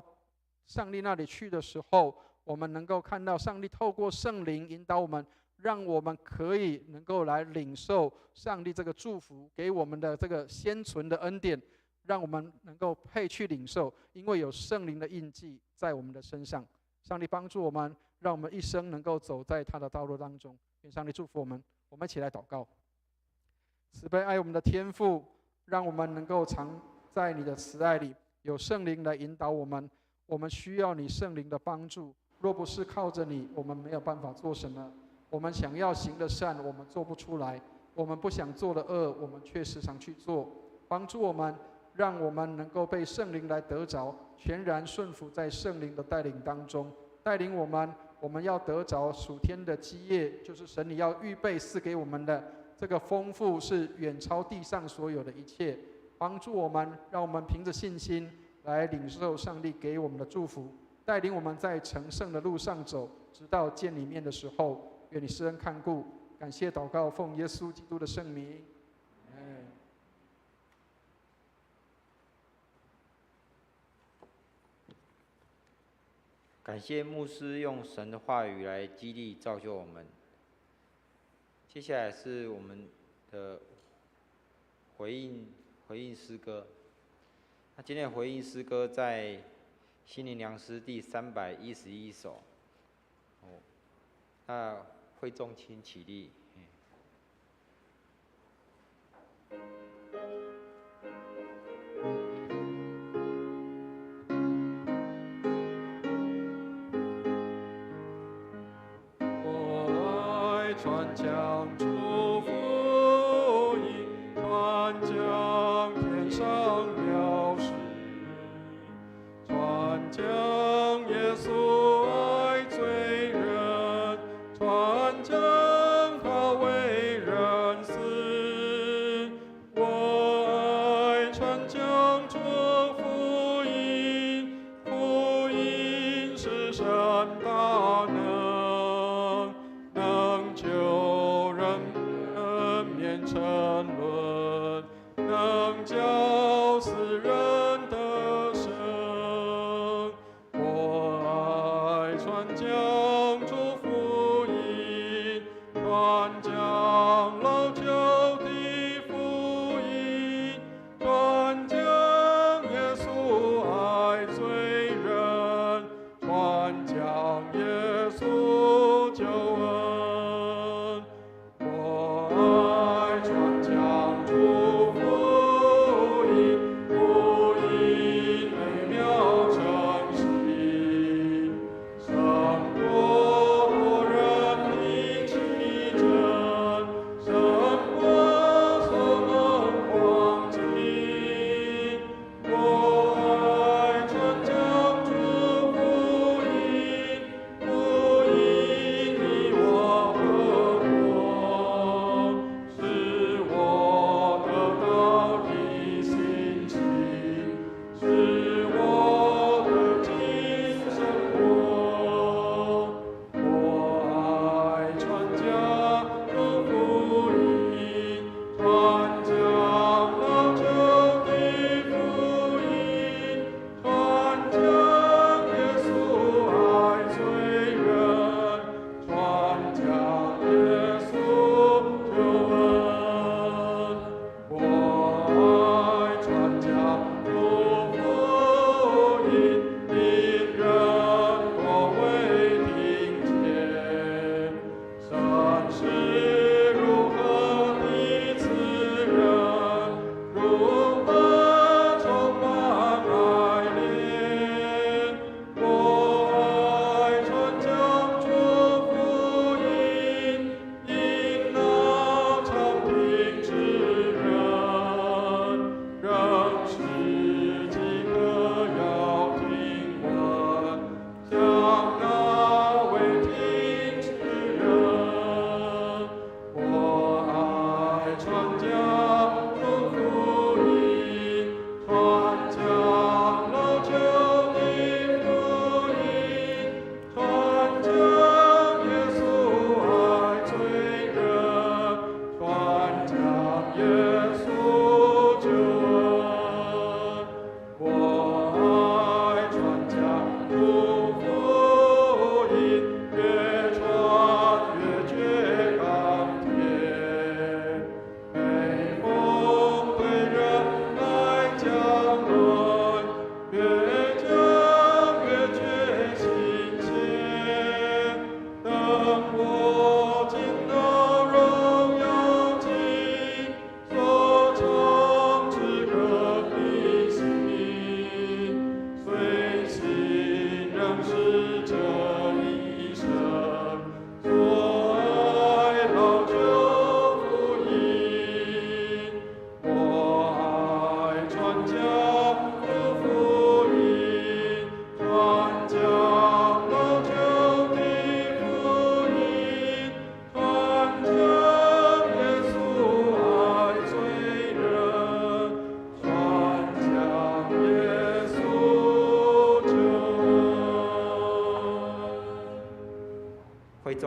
上帝那里去的时候，我们能够看到上帝透过圣灵引导我们，让我们可以能够来领受上帝这个祝福给我们的这个先存的恩典，让我们能够配去领受，因为有圣灵的印记在我们的身上。上帝帮助我们，让我们一生能够走在他的道路当中。愿上帝祝福我们。我们一起来祷告。慈悲爱我们的天父，让我们能够常在你的慈爱里，有圣灵来引导我们。我们需要你圣灵的帮助，若不是靠着你，我们没有办法做什么。我们想要行的善，我们做不出来；我们不想做的恶，我们却时常去做。帮助我们，让我们能够被圣灵来得着，全然顺服在圣灵的带领当中，带领我们。我们要得着属天的基业，就是神你要预备赐给我们的这个丰富，是远超地上所有的一切。帮助我们，让我们凭着信心来领受上帝给我们的祝福，带领我们在成圣的路上走，直到见你面的时候。愿你施恩看顾，感谢祷告，奉耶稣基督的圣名。感谢牧师用神的话语来激励造就我们。接下来是我们的回应诗歌。那今天的回应诗歌在心灵良诗第311首。那会众请起立。我爱传讲祝福音，传讲天上了事，传讲耶稣爱罪人，传讲他为人死。我爱传讲这福音，福音是神大能，能救人免沉沦，能叫死人得生。我爱传讲这福音，传讲老旧的福音，传讲耶稣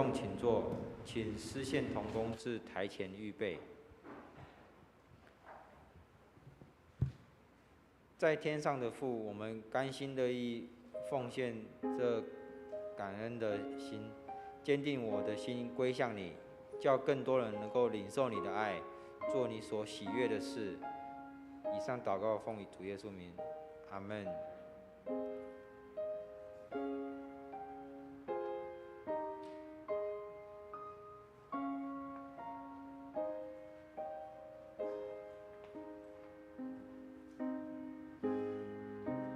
众请坐，请司宪同工至台前预备。在天上的父，我们甘心乐意奉献这感恩的心，坚定我的心归向你，叫更多人能够领受你的爱，做你所喜悦的事。以上祷告奉以主耶稣名，阿们。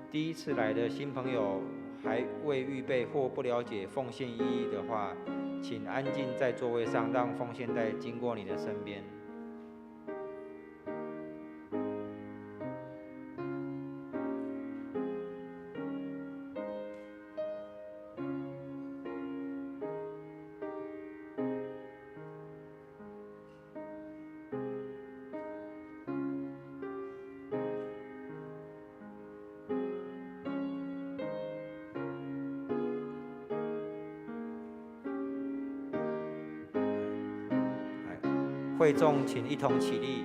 第一次来的新朋友还未预备或不了解奉献意义的话，请安静在座位上，让奉献袋经过你的身边。会众请一同起立。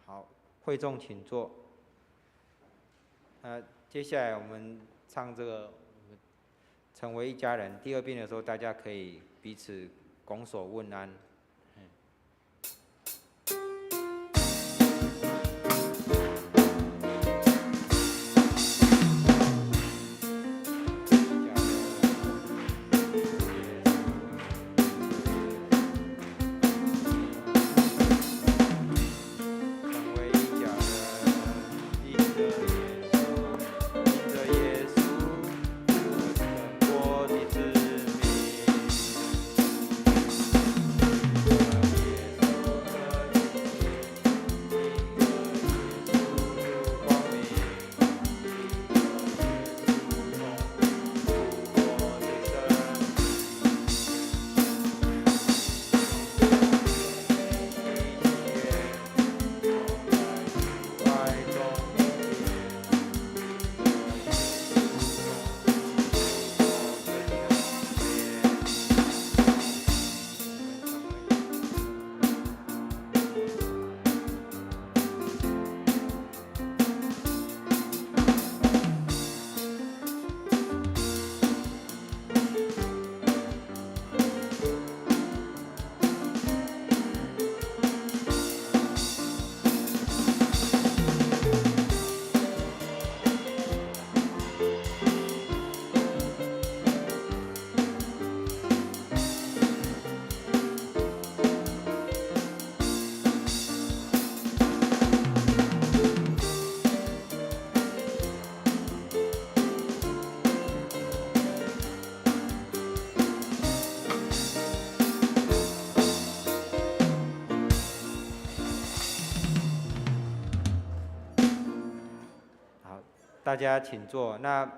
好，会众请坐。接下来我们唱这个“成为一家人”第二遍的时候，大家可以彼此拱手问安。大家请坐。那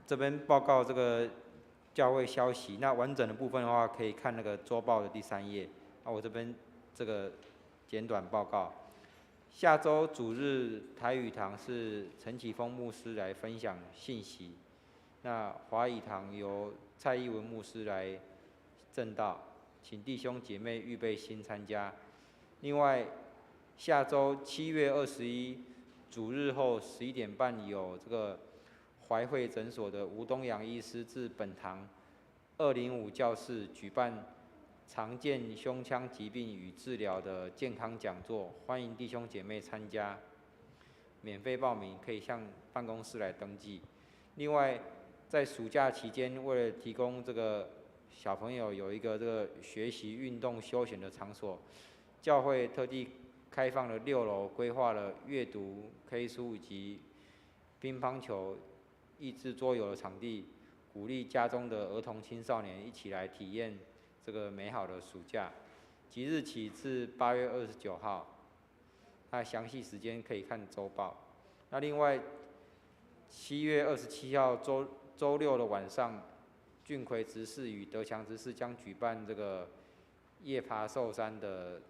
这边报告这个教会消息，那完整的部分的话，可以看那个周报的第3页。我这边这个简短报告。下周主日台语堂是陈启峰牧师来分享信息，那华语堂由蔡义文牧师来证道，请弟兄姐妹预备心参加。另外，下周7月21主日后11点半有这个怀惠诊所的吴东阳医师至本堂205教室举办常见胸腔疾病与治疗的健康讲座，欢迎弟兄姐妹参加，免费报名，可以向办公室来登记。另外，在暑假期间，为了提供这个小朋友有一个这个学习、运动、休闲的场所，教会特地开放了6楼，规划了阅读、K 书以及乒乓球、益智桌游的场地，鼓励家中的儿童青少年一起来体验这个美好的暑假。即日起至8月29号，那详细时间可以看周报。那另外，7月27号周六的晚上，俊奎执事与德强执事将举办这个夜爬寿山的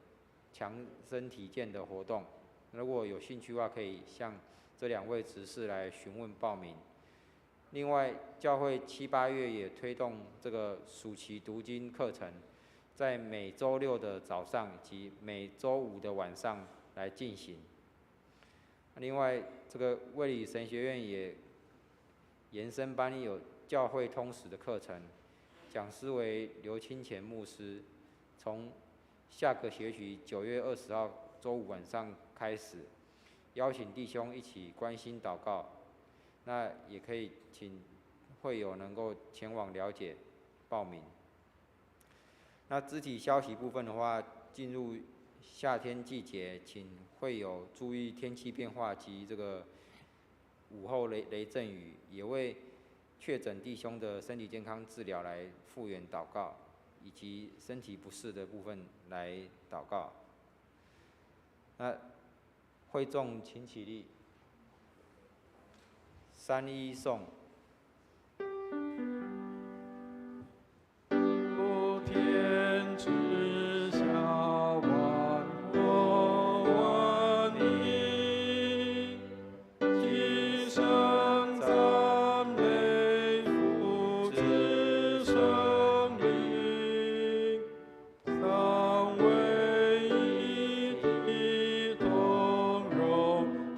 强身体健的活动。如果有兴趣的话，可以向这2位执事来询问报名。另外，教会7、8月也推动这个暑期读经课程，在每周6的早上以及每周5的晚上来进行。另外，这个卫理神学院也延伸班有教会通识的课程，讲师为刘清乾牧师，从下个学期9月20号周5晚上开始，邀请弟兄一起关心祷告。那也可以请会友能够前往了解报名。那肢体消息部分的话，进入夏天季节，请会友注意天气变化及这个午后雷阵雨，也为确诊弟兄的身体健康治疗来复原祷告，以及身体不适的部分来祷告。那会众请起立，3一颂。天之下万国闻名，齐声赞美父子圣灵，三位一体，同荣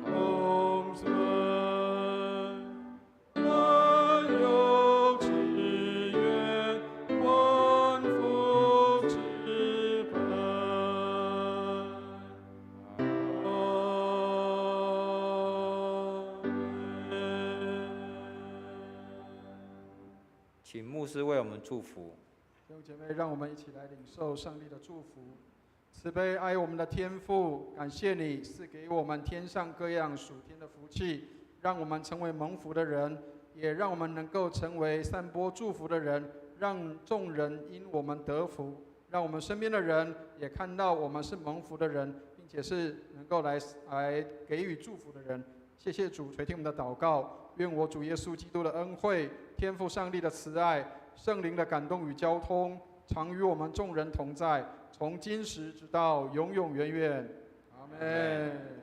同尊。万有之源，万福之本。请牧师为我们祝福。弟兄姐妹，让我们一起来领受上帝的祝福。慈悲爱我们的天父，感谢你赐给我们天上各样属天的福气，让我们成为蒙福的人，也让我们能够成为散播祝福的人，让众人因我们得福，让我们身边的人也看到我们是蒙福的人，并且是能够来给予祝福的人。谢谢主垂听我们的祷告，愿我主耶稣基督的恩惠、天父上帝的慈爱、圣灵的感动与交通，常与我们众人同在，从今时直到永永远远。阿们。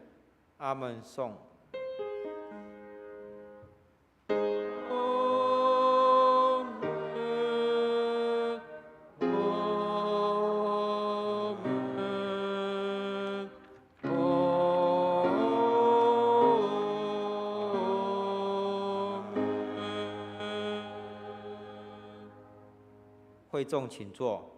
阿们颂。会众请坐，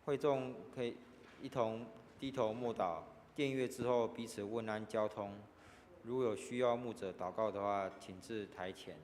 会众可以一同低头默祷，殿乐之后彼此问安交通。如有需要牧者祷告的话，请至台前。